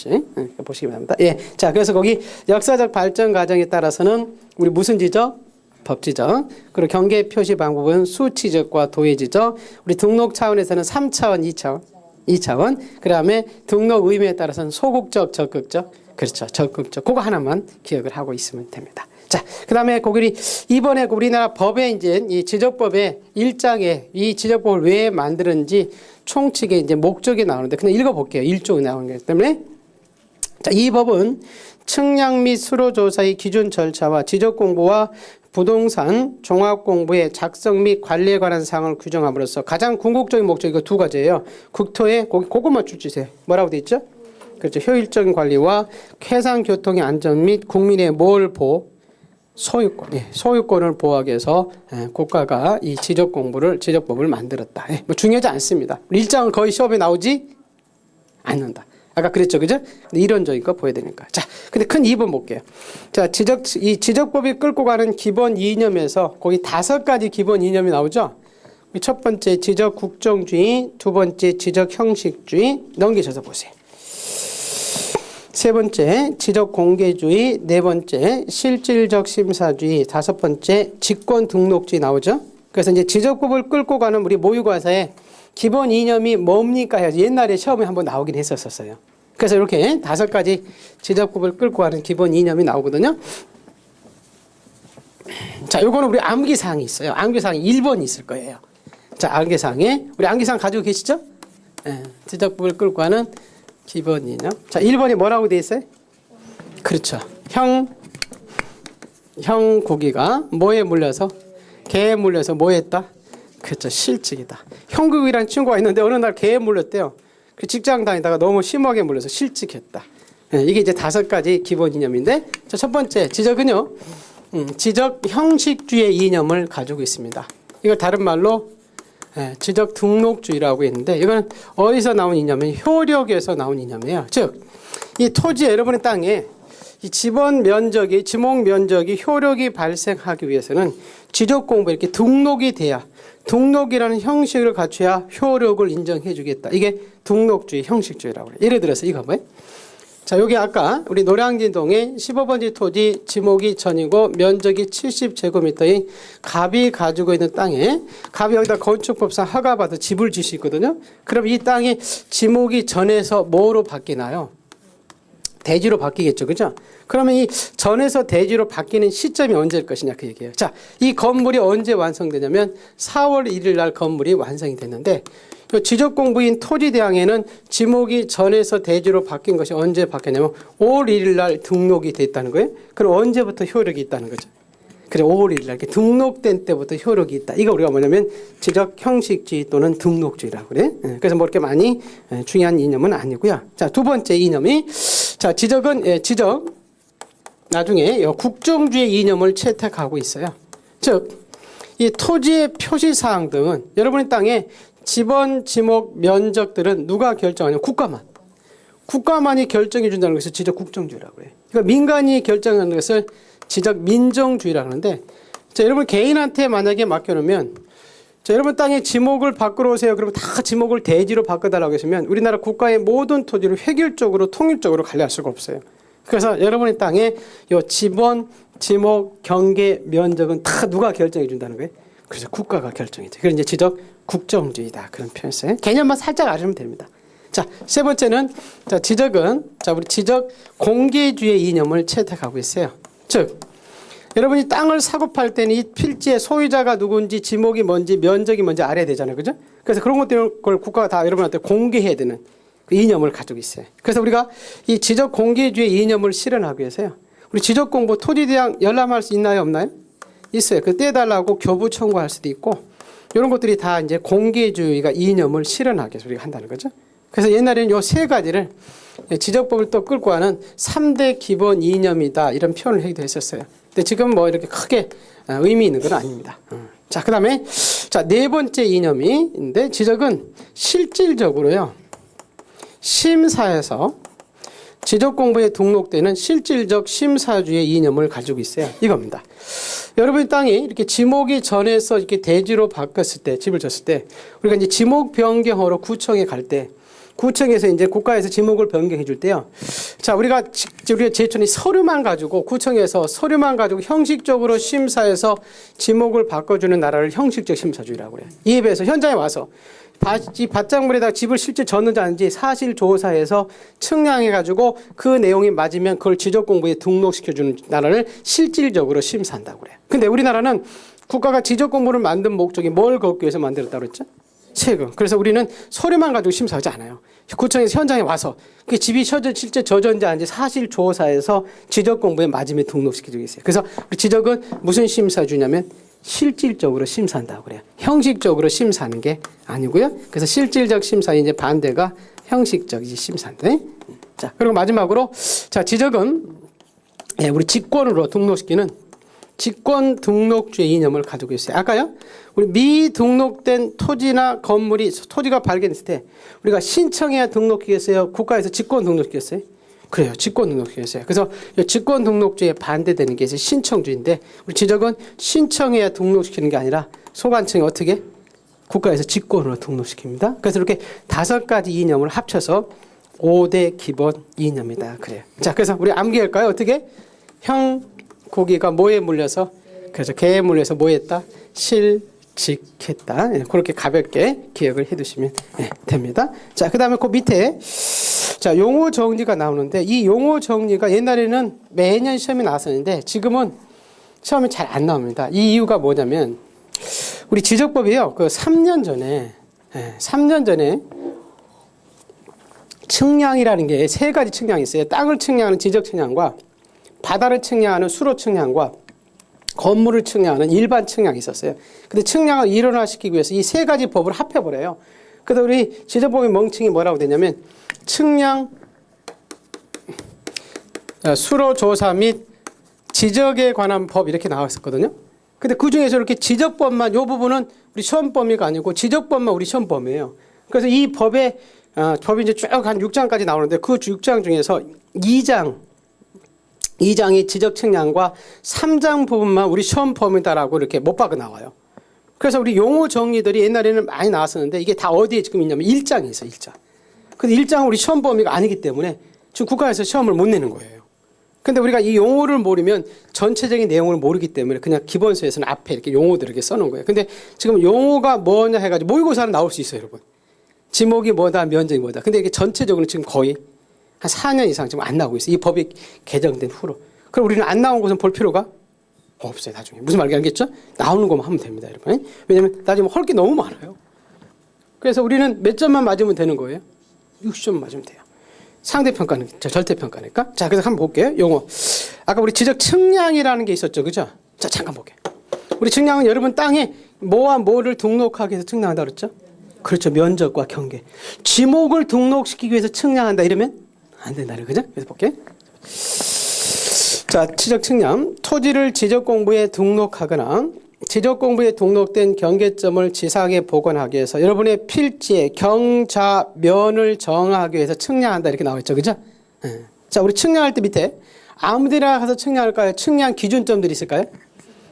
보시기 바랍니다. 예. 자, 그래서 거기 역사적 발전 과정에 따라서는 우리 무슨 지적? 법지적. 그리고 경계 표시 방법은 수치적과 도의지적. 우리 등록 차원에서는 3차원, 2차원. 그다음에 등록 의미에 따라서는 소극적, 적극적. 그렇죠. 적극적. 그거 하나만 기억을 하고 있으면 됩니다. 자, 그다음에 거기 이번에 우리나라 법에 이제 이 지적법의 1장에 이 지적법을 왜 만드는지 총칙의 이제 목적이 나오는데 그냥 읽어볼게요. 1쪽이 나오는 거기 때문에. 자, 이 법은 측량 및 수로 조사의 기준 절차와 지적 공부와 부동산 종합 공부의 작성 및 관리에 관한 사항을 규정함으로써 가장 궁극적인 목적이 그 두 가지예요. 국토의 그것만 주세요. 뭐라고 돼 있죠? 그렇죠. 효율적인 관리와 해상 교통의 안전 및 국민의 소유권, 소유권을 보호하기 위해서 국가가 이 지적법을 만들었다. 뭐 중요하지 않습니다. 일장은 거의 시험에 나오지 않는다. 아까 그랬죠, 그죠? 근데 이론적인 거 보여야 되니까. 자, 근데 큰 2번 볼게요. 자, 이 지적법이 끌고 가는 기본 이념에서 거기 5가지 기본 이념이 나오죠? 첫 번째 지적 국정주의, 두 번째 지적 형식주의, 넘기셔서 보세요. 세 번째 지적 공개주의, 네 번째 실질적 심사주의, 다섯 번째 직권 등록주의 나오죠? 그래서 이제 지적법을 끌고 가는 우리 모의고사에 기본 이념이 뭡니까 해서 옛날에 시험에 한번 나오긴 했었어요. 그래서 이렇게 5가지 지적법을 끌고 가는 기본 이념이 나오거든요. 자, 요거는 우리 암기사항이 있어요. 암기사항이 1번이 있을 거예요. 자, 암기사항에 우리 암기사항 가지고 계시죠? 지적법을 끌고 가는 기본 이념. 자, 1번이 뭐라고 돼 있어요? 그렇죠. 형 고기가 뭐에 물려서? 개에 물려서 뭐 했다? 그렇죠. 실직이다. 형국이라는 친구가 있는데 어느 날 개에 물렸대요. 그 직장 다니다가 너무 심하게 물려서 실직했다. 이게 이제 5가지 기본 이념인데, 자, 첫 번째 지적은요. 지적 형식주의 이념을 가지고 있습니다. 이걸 다른 말로 지적 등록주의라고 했는데 이거는 어디서 나온 이념이냐면 효력에서 나온 이념이에요. 즉, 이 토지에 여러분의 땅에 이 지목 면적이 효력이 발생하기 위해서는 지적 공부에 이렇게 등록이 돼야 등록이라는 형식을 갖춰야 효력을 인정해 주겠다. 이게 등록주의 형식주의라고 해요. 예를 들어서 이거 뭐예요? 자, 여기 아까 우리 노량진동에 15번지 토지 지목이 전이고 면적이 70제곱미터인 갑이 가지고 있는 땅에 갑이 여기다 건축법상 허가받아 집을 지을 수 있거든요. 그럼 이 땅이 지목이 전에서 뭐로 바뀌나요? 대지로 바뀌겠죠. 그죠? 그러면 이 전에서 대지로 바뀌는 시점이 언제일 것이냐 그 얘기예요. 자, 이 건물이 언제 완성되냐면 4월 1일 날 건물이 완성이 됐는데 지적공부인 토지대항에는 지목이 전에서 대지로 바뀐 것이 언제 바뀌냐면 5월 1일 날 등록이 됐다는 거예요. 그럼 언제부터 효력이 있다는 거죠. 그래 5월 1일 날 이렇게 등록된 때부터 효력이 있다. 이거 우리가 뭐냐면 지적 형식주의 또는 등록주의라고 그래. 그래서 뭐 이렇게 많이 중요한 이념은 아니고요. 자, 두 번째 이념이 자, 지적은 지적 나중에 국정주의 이념을 채택하고 있어요. 즉, 이 토지의 표시사항 등은 여러분의 땅에 지번, 지목, 면적들은 누가 결정하냐면 국가만이 결정해 준다는 것을 지적 국정주의라고 해요. 그러니까 민간이 결정하는 것을 지적 민정주의라고 하는데 자, 여러분 개인한테 만약에 맡겨놓으면 자, 여러분 땅에 지목을 바꾸러 오세요. 그러면 다 지목을 대지로 바꿔달라고 하시면 우리나라 국가의 모든 토지를 획일적으로 통일적으로 관리할 수가 없어요. 그래서 여러분의 땅에 요 지번, 지목, 경계, 면적은 다 누가 결정해 준다는 거예요. 그래서 국가가 결정이죠. 그래서 이제 지적 국정주의다. 그런 표현이에요. 개념만 살짝 알으면 됩니다. 자, 세 번째는 자, 지적은 자, 우리 지적 공개주의 이념을 채택하고 있어요. 즉, 여러분이 땅을 사고 팔 때는 이 필지의 소유자가 누군지 지목이 뭔지 면적이 뭔지 알아야 되잖아요. 그죠? 그래서 그런 것들을 국가가 다 여러분한테 공개해야 되는 그 이념을 가지고 있어요. 그래서 우리가 이 지적 공개주의 이념을 실현하기 위해서요. 우리 지적 공부 토지대항 열람할 수 있나요? 없나요? 있어요. 그 떼달라고 교부 청구할 수도 있고 이런 것들이 다 이제 공개주의가 이념을 실현하기 위해서 우리가 한다는 거죠. 그래서 옛날에는 요 세 가지를 지적법을 또 끌고 가는 3대 기본 이념이다 이런 표현을 하기도 했었어요. 근데 지금 뭐 이렇게 크게 의미 있는 건 아닙니다. 자, 그 다음에 자, 네 번째 이념이 있는데 지적은 실질적으로요. 심사에서 지적 공부에 등록되는 실질적 심사주의 이념을 가지고 있어요. 이겁니다. 여러분 땅이 이렇게 지목이 전에서 이렇게 대지로 바꿨을 때, 집을 졌을 때, 우리가 이제 지목 변경하러 구청에 갈 때, 구청에서 이제 국가에서 지목을 변경해 줄 때요. 자, 우리가 제촌이 서류만 가지고, 구청에서 서류만 가지고 형식적으로 심사해서 지목을 바꿔주는 나라를 형식적 심사주의라고 그래요. 이에 비해서 현장에 와서 이 밭작물에다가 집을 실제 졌는지 아닌지 사실 조사해서 측량해가지고 그 내용이 맞으면 그걸 지적공부에 등록시켜주는 나라를 실질적으로 심사한다고 그래요. 근데 우리나라는 국가가 지적공부를 만든 목적이 뭘 걷기 위해서 만들었다고 그랬죠? 세금. 그래서 우리는 서류만 가지고 심사하지 않아요. 구청에서 현장에 와서 그 집이 실제 젖었는지 아닌지 사실 조사해서 지적공부에 맞으면 등록시켜주고 있어요. 그래서 우리 지적은 무슨 심사주냐면 실질적으로 심사한다고 그래요. 형식적으로 심사하는 게 아니고요. 그래서 실질적 심사의 이제 반대가 형식적 심사인데. 자, 그리고 마지막으로 자, 지적은 우리 직권으로 등록시키는 직권 등록주의 이념을 가지고 있어요. 아까요, 우리 미등록된 토지나 건물이 토지가 발견됐을 때 우리가 신청해야 등록시켰어요. 국가에서 직권 등록시켰어요. 그래요. 직권 등록주의였어요. 그래서 직권 등록주의에 반대되는 게 이제 신청주의인데 우리 지적은 신청해야 등록시키는 게 아니라 소관청이 어떻게 국가에서 직권으로 등록시킵니다. 그래서 이렇게 5가지 이념을 합쳐서 5대 기본 이념이다. 그래요. 자, 그래서 우리 암기할까요? 어떻게? 형 고기가 뭐에 물려서 그래서 개에 물려서 뭐 했다? 실직했다. 그렇게 가볍게 기억을 해두시면 됩니다. 자, 그 다음에 그 밑에 자, 용어 정리가 나오는데 이 용어 정리가 옛날에는 매년 시험에 나왔었는데 지금은 시험이 잘 안 나옵니다. 이 이유가 뭐냐면 우리 지적법이요. 그 3년 전에 측량이라는 게 3가지 측량이 있어요. 땅을 측량하는 지적 측량과 바다를 측량하는 수로 측량과 건물을 측량하는 일반 측량이 있었어요. 근데 측량을 일원화시키기 위해서 이 3가지 법을 합해버려요. 그래서 우리 지적법의 명칭이 뭐라고 되냐면 측량, 수로 조사 및 지적에 관한 법 이렇게 나왔었거든요. 근데 그 중에서 이렇게 지적법만, 이 부분은 우리 시험 범위가 아니고 지적법만 우리 시험 범위예요. 그래서 이 법이 이제 쭉 한 6장까지 나오는데 그 6장 중에서 2장이 지적 측량과 3장 부분만 우리 시험 범위다라고 이렇게 못 박아 나와요. 그래서 우리 용어 정리들이 옛날에는 많이 나왔었는데 이게 다 어디에 지금 있냐면 1장에 있어요, 1장. 근데 1장은 우리 시험 범위가 아니기 때문에 지금 국가에서 시험을 못 내는 거예요. 근데 우리가 이 용어를 모르면 전체적인 내용을 모르기 때문에 그냥 기본서에서는 앞에 이렇게 용어들을 이렇게 써놓은 거예요. 근데 지금 용어가 뭐냐 해가지고 모의고사는 나올 수 있어요, 여러분. 지목이 뭐다, 면적이 뭐다. 근데 이게 전체적으로 지금 거의 한 4년 이상 지금 안 나오고 있어요. 이 법이 개정된 후로. 그럼 우리는 안 나온 것은 볼 필요가 없어요, 나중에. 무슨 말인지 알겠죠? 나오는 것만 하면 됩니다, 여러분. 왜냐면 나중에 할 게 너무 많아요. 그래서 우리는 몇 점만 맞으면 되는 거예요? 60점 맞으면 돼요. 상대평가는 절대평가니까. 자, 그래서 한번 볼게요. 용어. 아까 우리 지적 측량이라는 게 있었죠, 그죠? 자, 잠깐 볼게요. 우리 측량은 여러분 땅에 뭐와 뭐를 등록하기 위해서 측량한다 그랬죠? 그렇죠. 면적과 경계. 지목을 등록시키기 위해서 측량한다 이러면 안 된다. 그죠? 그래서 볼게요. 자, 지적 측량. 토지를 지적공부에 등록하거나 지적공부에 등록된 경계점을 지상에 복원하기 위해서 여러분의 필지에 경자, 면을 정하기 위해서 측량한다 이렇게 나와 있죠. 그죠? 자, 우리 측량할 때 밑에 아무 데나 가서 측량할까요? 측량 기준점들이 있을까요?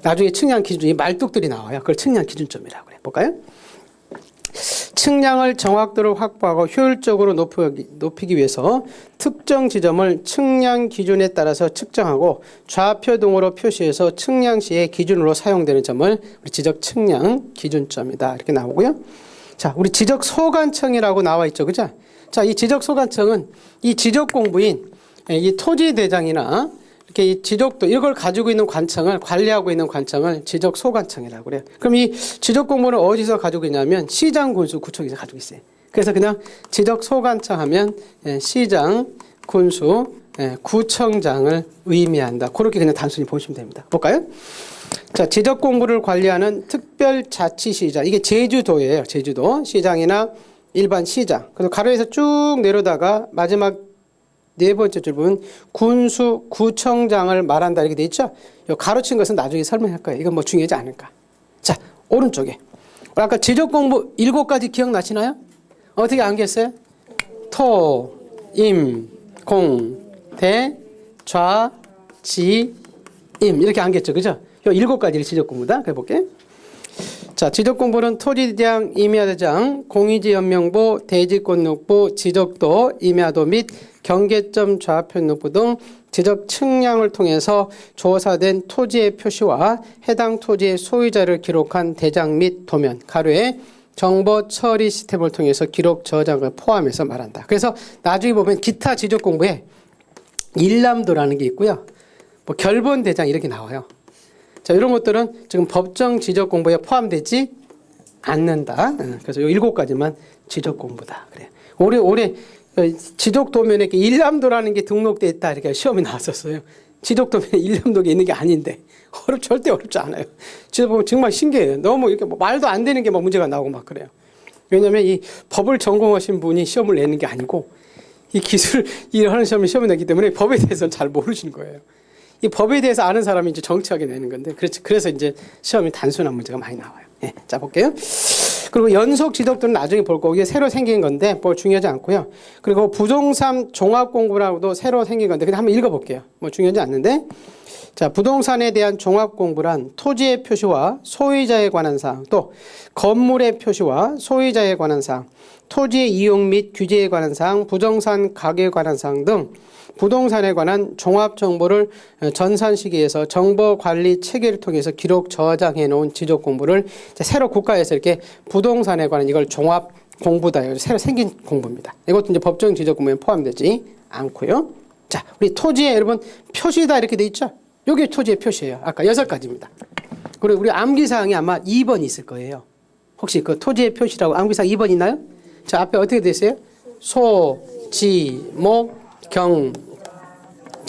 나중에 측량 기준, 이 말뚝들이 나와요. 그걸 측량 기준점이라고 그래. 볼까요? 측량을 정확도를 확보하고 효율적으로 높이기 위해서 특정 지점을 측량 기준에 따라서 측정하고 좌표 등으로 표시해서 측량 시에 기준으로 사용되는 점을 우리 지적 측량 기준점이다. 이렇게 나오고요. 자, 우리 지적 소관청이라고 나와 있죠. 그죠? 자, 이 지적 소관청은 이 지적 공부인 이 토지 대장이나 이렇게 이 지적도 이걸 가지고 있는 관청을 관리하고 있는 관청을 지적 소관청이라고 그래요. 그럼 이 지적 공부를 어디서 가지고 있냐면 시장, 군수, 구청에서 가지고 있어요. 그래서 그냥 지적 소관청 하면 시장, 군수, 구청장을 의미한다. 그렇게 그냥 단순히 보시면 됩니다. 볼까요? 자, 지적 공부를 관리하는 특별자치시장. 이게 제주도예요. 제주도 시장이나 일반 시장. 그래서 가로에서 쭉 내려다가 마지막 네 번째 줄 보면 군수, 구청장을 말한다 이렇게 돼 있죠. 이 가로친 것은 나중에 설명할 거예요. 이건 뭐 중요하지 않을까. 자, 오른쪽에 아까 지적 공부 7가지 기억나시나요? 어떻게 안겼어요? 토, 임, 공, 대, 좌, 지, 임 이렇게 안겼죠. 그죠? 이 7가지를 지적 공부다. 해볼게. 자, 지적 공부는 토지대장, 임야대장, 공유지연명부, 대지권룩부, 지적도, 임야도 및 경계점 좌편룩부 등 지적 측량을 통해서 조사된 토지의 표시와 해당 토지의 소유자를 기록한 대장 및 도면, 가로에 정보 처리 시스템을 통해서 기록 저장을 포함해서 말한다. 그래서 나중에 보면 기타 지적 공부에 일람도라는 게 있고요. 뭐 결본대장 이렇게 나와요. 자, 이런 것들은 지금 법정 지적 공부에 포함되지 않는다. 그래서 이 7가지만 지적 공부다. 그래. 올해 지적 도면에 일람도라는 게 등록돼 있다. 이렇게 시험이 나왔었어요. 지적 도면에 일람도가 있는 게 아닌데 절대 어렵지 않아요. 지적 보면 정말 신기해요. 너무 이렇게 뭐 말도 안 되는 게 막 문제가 나오고 막 그래요. 왜냐하면 이 법을 전공하신 분이 시험을 내는 게 아니고 이 기술 일을 하는 시험을 내기 때문에 법에 대해서는 잘 모르시는 거예요. 이 법에 대해서 아는 사람이 이제 정치하게 되는 건데, 그래서 이제 시험이 단순한 문제가 많이 나와요. 예, 자, 볼게요. 그리고 연속 지적도는 나중에 볼 거고, 이게 새로 생긴 건데, 뭐 중요하지 않고요. 그리고 부동산 종합공부라고도 새로 생긴 건데, 그냥 한번 읽어볼게요. 뭐 중요하지 않는데. 자, 부동산에 대한 종합공부란 토지의 표시와 소유자에 관한 사항, 또 건물의 표시와 소유자에 관한 사항, 토지의 이용 및 규제에 관한 사항, 부동산 가격에 관한 사항 등 부동산에 관한 종합 정보를 전산 시기에서 정보 관리 체계를 통해서 기록 저장해 놓은 지적 공부를 새로 국가에서 이렇게 부동산에 관한 이걸 종합 공부다. 새로 생긴 공부입니다. 이것도 이제 법정 지적 공부에 포함되지 않고요. 자, 우리 토지에 여러분 표시다 이렇게 돼 있죠? 여기 토지의 표시예요. 아까 6가지입니다. 그리고 우리 암기사항이 아마 2번 있을 거예요. 혹시 그 토지의 표시라고 암기사항 2번 있나요? 자, 앞에 어떻게 돼 있어요? 소, 지, 목, 경,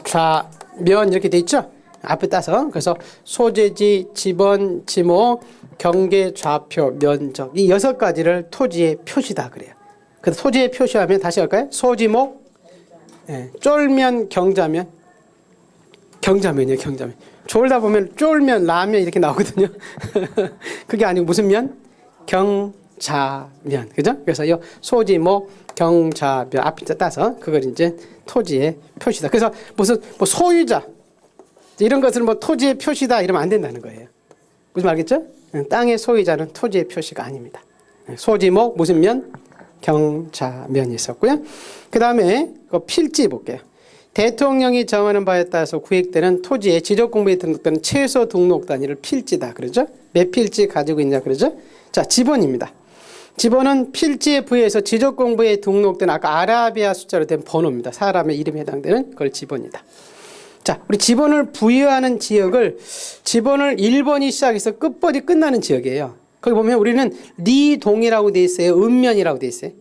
좌, 면 이렇게 돼 있죠? 앞에 따서. 그래서 소재지, 지번, 지목, 경계, 좌표, 면적 이 6가지를 토지의 표시다 그래요. 그래서 토지의 표시하면 다시 할까요? 소지목, 쫄면, 경자면, 경자면이에요. 경자면. 졸다 보면 쫄면, 라면 이렇게 나오거든요. 그게 아니고 무슨 면? 경자면. 그죠? 그래서 이 소지목, 경자면 앞에 따서 그걸 이제 토지의 표시다. 그래서 무슨 뭐 소유자 이런 것을 뭐 토지의 표시다 이러면 안 된다는 거예요. 무슨 말겠죠? 땅의 소유자는 토지의 표시가 아닙니다. 소지목 무슨 면? 경자면이 있었고요. 그 다음에 그 필지 볼게요. 대통령이 정하는 바에 따라서 구획되는 토지의 지적공부에 등록되는 최소 등록 단위를 필지다. 그러죠? 몇 필지 가지고 있냐 그러죠? 자, 지번입니다. 지번은 필지에 부여해서 지적공부에 등록된 아까 아라비아 숫자로 된 번호입니다. 사람의 이름에 해당되는 그걸 지번이다. 자, 우리 지번을 부여하는 지역을 지번을 1번이 시작해서 끝번이 끝나는 지역이에요. 거기 보면 우리는 리동이라고 돼 있어요. 읍면이라고 돼 있어요.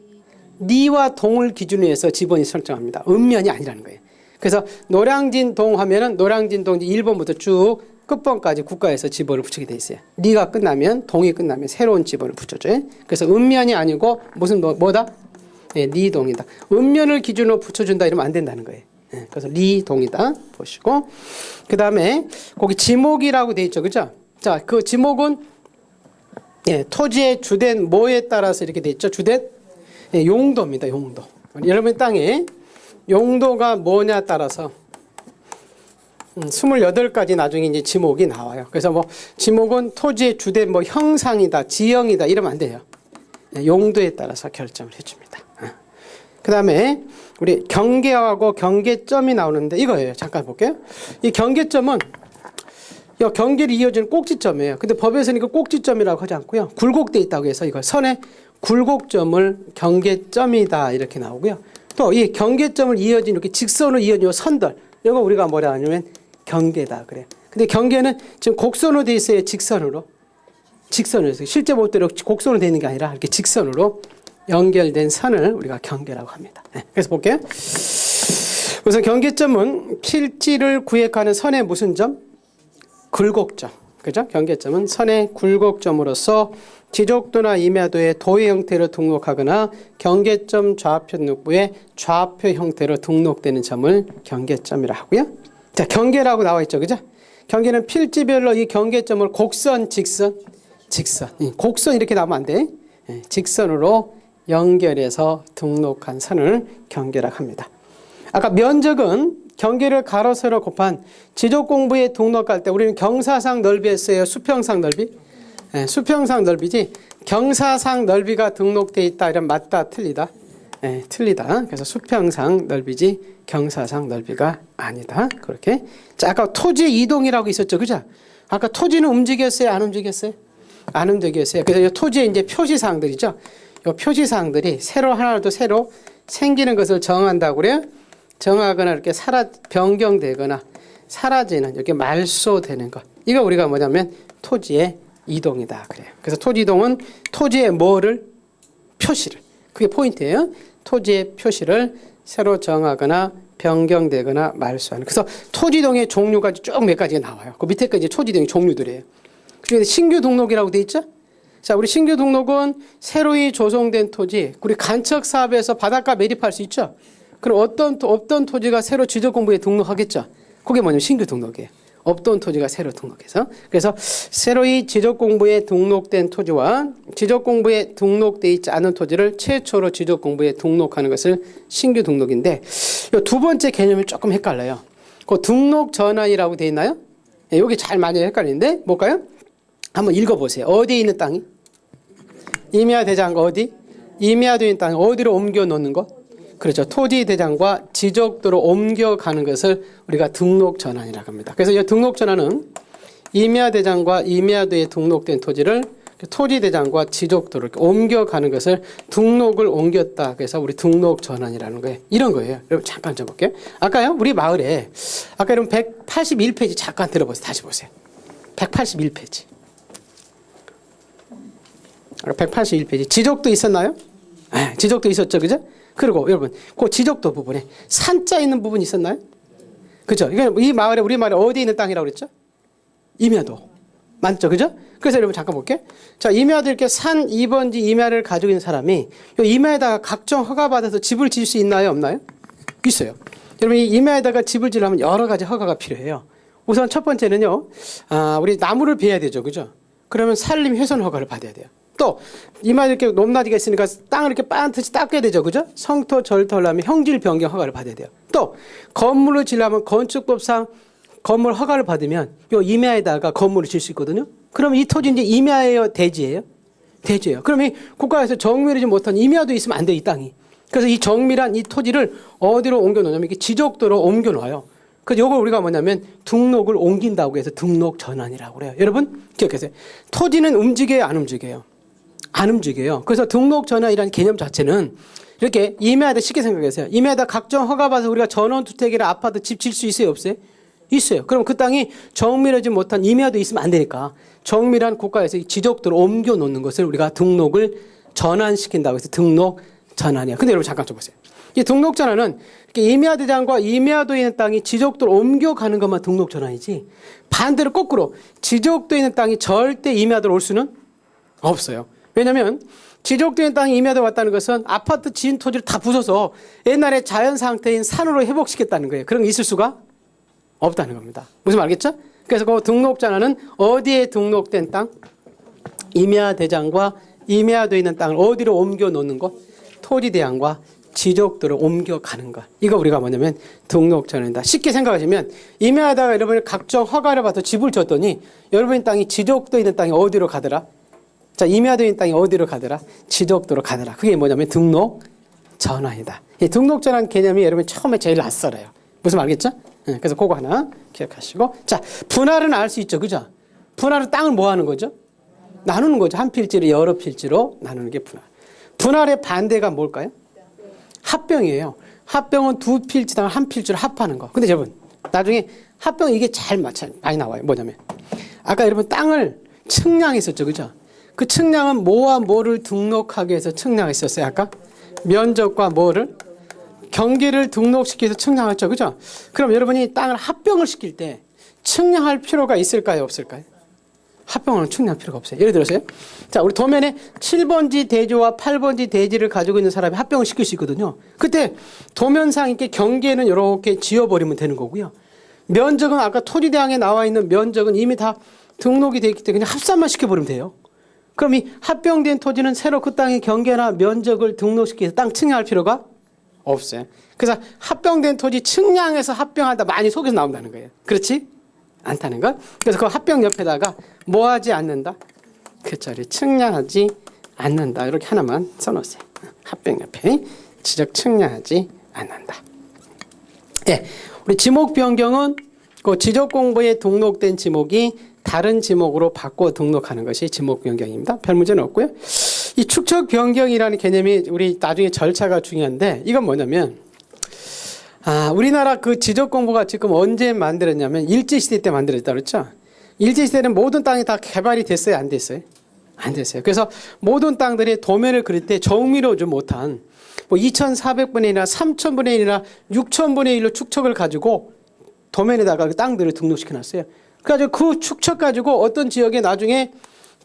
리와 동을 기준으로 해서 지번이 설정합니다. 읍면이 아니라는 거예요. 그래서 노량진동 하면은 노량진동 1번부터 쭉 끝번까지 국가에서 지번을 붙이게 돼 있어요. 리가 끝나면 동이 끝나면 새로운 지번을 붙여줘요. 그래서 읍면이 아니고 무슨 뭐다? 네, 리동이다. 읍면을 기준으로 붙여준다 이러면 안 된다는 거예요. 네, 그래서 리동이다 보시고 그 다음에 거기 지목이라고 돼 있죠, 그죠? 자, 그 지목은 예, 토지의 주된 뭐에 따라서 이렇게 돼 있죠? 주된 예, 용도입니다. 용도. 여러분 땅에 용도가 뭐냐 따라서 28가지 나중에 이제 지목이 나와요. 그래서 뭐 지목은 토지의 주된 뭐 형상이다, 지형이다 이러면 안 돼요. 용도에 따라서 결정을 해줍니다. 그 다음에 우리 경계하고 경계점이 나오는데 이거예요. 잠깐 볼게요. 이 경계점은 이 경계를 이어주는 꼭지점이에요. 근데 법에서는 이거 꼭지점이라고 하지 않고요. 굴곡돼 있다고 해서 이거 선의 굴곡점을 경계점이다 이렇게 나오고요. 또 이 경계점을 이어진 이렇게 직선으로 이어진 선들 이거 우리가 뭐라 하냐면 경계다 그래. 근데 경계는 지금 곡선으로 돼 있어요. 직선으로 실제 법대로 곡선으로 되어 있는 게 아니라 이렇게 직선으로 연결된 선을 우리가 경계라고 합니다. 네, 그래서 볼게요. 우선 경계점은 필지를 구획하는 선의 무슨 점? 굴곡점. 그죠? 경계점은 선의 굴곡점으로서 지적도나 임야도의 도의 형태로 등록하거나 경계점 좌표 등록부에 좌표 형태로 등록되는 점을 경계점이라 하고요. 자, 경계라고 나와 있죠. 그죠? 경계는 필지별로 이 경계점을 곡선, 직선. 곡선 이렇게 나오면 안 돼. 직선으로 연결해서 등록한 선을 경계라고 합니다. 아까 면적은 경계를 가로 세로 곱한 지적공부에 등록할 때 우리는 경사상 넓이 했어요. 수평상 넓이? 네, 수평상 넓이지 경사상 넓이가 등록되어 있다 이러면 맞다 틀리다? 네, 틀리다. 그래서 수평상 넓이지 경사상 넓이가 아니다. 그렇게. 자, 아까 토지 이동이라고 있었죠. 그죠? 아까 토지는 움직였어요? 안 움직였어요? 안 움직였어요. 그래서 이 토지의 이제 표시사항들이죠. 이 표시사항들이 하나도 새로 생기는 것을 정한다고 그래요. 정하거나 이렇게 변경되거나 사라지는 이렇게 말소되는 것. 이거 우리가 뭐냐면 토지의 이동이다 그래요. 그래서 토지 이동은 토지의 뭐를 표시를 그게 포인트예요. 토지의 표시를 새로 정하거나 변경되거나 말소하는. 그래서 토지 이동의 종류가 쭉 몇 가지가 나와요. 그 밑에 까지 토지 이동의 종류들이에요. 그런데 신규 등록이라고 돼 있죠. 자, 우리 신규 등록은 새로이 조성된 토지, 우리 간척 사업에서 바닷가 매립할 수 있죠. 그럼 없던 토지가 새로 지적공부에 등록하겠죠. 그게 뭐냐면 신규 등록이에요. 없던 토지가 새로 등록해서. 그래서 새로이 지적공부에 등록된 토지와 지적공부에 등록되어 있지 않은 토지를 최초로 지적공부에 등록하는 것을 신규 등록인데 이 두 번째 개념이 조금 헷갈려요. 그 등록 전환이라고 되어 있나요? 네, 여기 잘 많이 헷갈리는데 뭘까요? 한번 읽어보세요. 어디에 있는 땅이? 임야 대장과 어디? 임야도에 있는 땅 어디로 옮겨 놓는 것? 그렇죠. 토지 대장과 지적도로 옮겨가는 것을 우리가 등록 전환이라고 합니다. 그래서 이 등록 전환은 임야 대장과 임야도에 등록된 토지를 토지 대장과 지적도로 이렇게 옮겨가는 것을 등록을 옮겼다. 그래서 우리 등록 전환이라는 거예요. 이런 거예요. 여러분 잠깐 좀 볼게요. 아까요 우리 마을에 아까 여러분 181페이지 잠깐 들어보세요. 다시 보세요. 181페이지. 181페이지. 지적도 있었나요? 네, 지적도 있었죠. 그죠? 그리고 여러분, 그 지적도 부분에 산자 있는 부분이 있었나요? 그죠? 이 마을에, 우리 마을에 어디에 있는 땅이라고 그랬죠? 임야도. 맞죠? 그죠? 그래서 여러분 잠깐 볼게요. 자, 임야도 이렇게 산 2번지 임야를 가지고 있는 사람이 이 임야에다가 각종 허가받아서 집을 지을 수 있나요? 없나요? 있어요. 여러분, 이 임야에다가 집을 지으려면 여러 가지 허가가 필요해요. 우선 첫 번째는요, 우리 나무를 베야 되죠. 그죠? 그러면 산림 훼손 허가를 받아야 돼요. 또, 이마 이렇게 높낮이가 있으니까 땅을 이렇게 반듯이 닦아야 되죠. 그죠? 성토, 절토 하려면 형질 변경 허가를 받아야 돼요. 또, 건물을 지으려면 건축법상 건물 허가를 받으면 요 임야에다가 건물을 지을 수 있거든요. 그럼 이 토지 이제 임야예요? 대지예요? 대지예요. 그럼 이 국가에서 정밀하지 못한 임야도 있으면 안 돼, 이 땅이. 그래서 이 정밀한 이 토지를 어디로 옮겨놓냐면 이게 지적도로 옮겨놔요. 그래서 요걸 우리가 뭐냐면 등록을 옮긴다고 해서 등록 전환이라고 그래요. 여러분 기억하세요. 토지는 움직여요, 안 움직여요? 안 움직여요. 그래서 등록 전환이라는 개념 자체는 이렇게 임야에다 쉽게 생각하세요. 임야에다 각종 허가받아서 우리가 전원주택이나 아파트 집 질 수 있어요, 없어요? 있어요. 그럼 그 땅이 정밀하지 못한 임야도 있으면 안 되니까 정밀한 국가에서 지적도로 옮겨 놓는 것을 우리가 등록을 전환시킨다고 해서 등록 전환이에요. 근데 여러분 잠깐 좀 보세요. 이 등록 전환은 임야 대장과 임야도에 있는 땅이 지적도로 옮겨가는 것만 등록 전환이지 반대로 거꾸로 지적도에 있는 땅이 절대 임야도로 올 수는 없어요. 왜냐하면 지적도에 있는 땅이 임야도로 왔다는 것은 아파트 지은 토지를 다 부숴서 옛날에 자연 상태인 산으로 회복시켰다는 거예요. 그런 게 있을 수가 없다는 겁니다. 무슨 말 알겠죠? 그래서 그 등록 전환은 어디에 등록된 땅? 임야 대장과 임야도에 있는 땅을 어디로 옮겨 놓는 것? 토지 대항과 지적도를 옮겨가는 것. 이거 우리가 뭐냐면 등록 전환이다. 쉽게 생각하시면 임야에다가 여러분이 각종 허가를 받아 집을 줬더니 여러분의 땅이 지적도 있는 땅이 어디로 가더라? 자, 임야도에 있는 땅이 어디로 가더라? 지적도로 가더라. 그게 뭐냐면 등록 전환이다. 이 등록 전환 개념이 여러분 처음에 제일 낯설어요. 무슨 말 알겠죠? 그래서 그거 하나 기억하시고. 자, 분할은 알 수 있죠. 그죠? 분할은 땅을 뭐 하는 거죠? 나누는 거죠. 한 필지를 여러 필지로 나누는 게 분할. 분할의 반대가 뭘까요? 합병이에요. 합병은 두 필지당 한 필지로 합하는 거. 근데 여러분, 나중에 합병 이게 잘 많이 나와요. 뭐냐면, 아까 여러분 땅을 측량했었죠. 그죠? 그 측량은 뭐와 뭐를 등록하기 위해서 측량했었어요. 아까? 면적과 뭐를? 경계를 등록시켜서 측량했죠. 그죠? 그럼 여러분이 땅을 합병을 시킬 때 측량할 필요가 있을까요? 없을까요? 합병은 측량할 필요가 없어요. 예를 들어서요. 자, 우리 도면에 7번지 대지와 8번지 대지를 가지고 있는 사람이 합병을 시킬 수 있거든요. 그때 도면상 이렇게 경계는 이렇게 지워버리면 되는 거고요. 면적은 아까 토지대항에 나와 있는 면적은 이미 다 등록이 되어 있기 때문에 그냥 합산만 시켜버리면 돼요. 그럼 이 합병된 토지는 새로 그 땅의 경계나 면적을 등록시켜서 땅 측량할 필요가 없어요. 그래서 합병된 토지 측량해서 합병하다 많이 속에서 나온다는 거예요. 그렇지? 않다는 것. 그래서 그 합병 옆에다가 뭐 하지 않는다? 그 자리 측량하지 않는다. 이렇게 하나만 써놓으세요. 합병 옆에 지적 측량하지 않는다. 예, 우리 지목 변경은 그 지적 공부에 등록된 지목이 다른 지목으로 바꿔 등록하는 것이 지목 변경입니다. 별 문제는 없고요. 이 축척 변경이라는 개념이 우리 나중에 절차가 중요한데 이건 뭐냐면 우리나라 그 지적 공부가 지금 언제 만들었냐면 일제시대 때 만들었다 그랬죠. 일제시대는 모든 땅이 다 개발이 됐어요? 안 됐어요? 안 됐어요. 그래서 모든 땅들이 도면을 그릴 때 정밀하지 못한 뭐 2,400분의 1이나 3,000분의 1이나 6,000분의 1로 축척을 가지고 도면에다가 그 땅들을 등록시켜 놨어요. 그래가지고 그 축척 가지고 어떤 지역에 나중에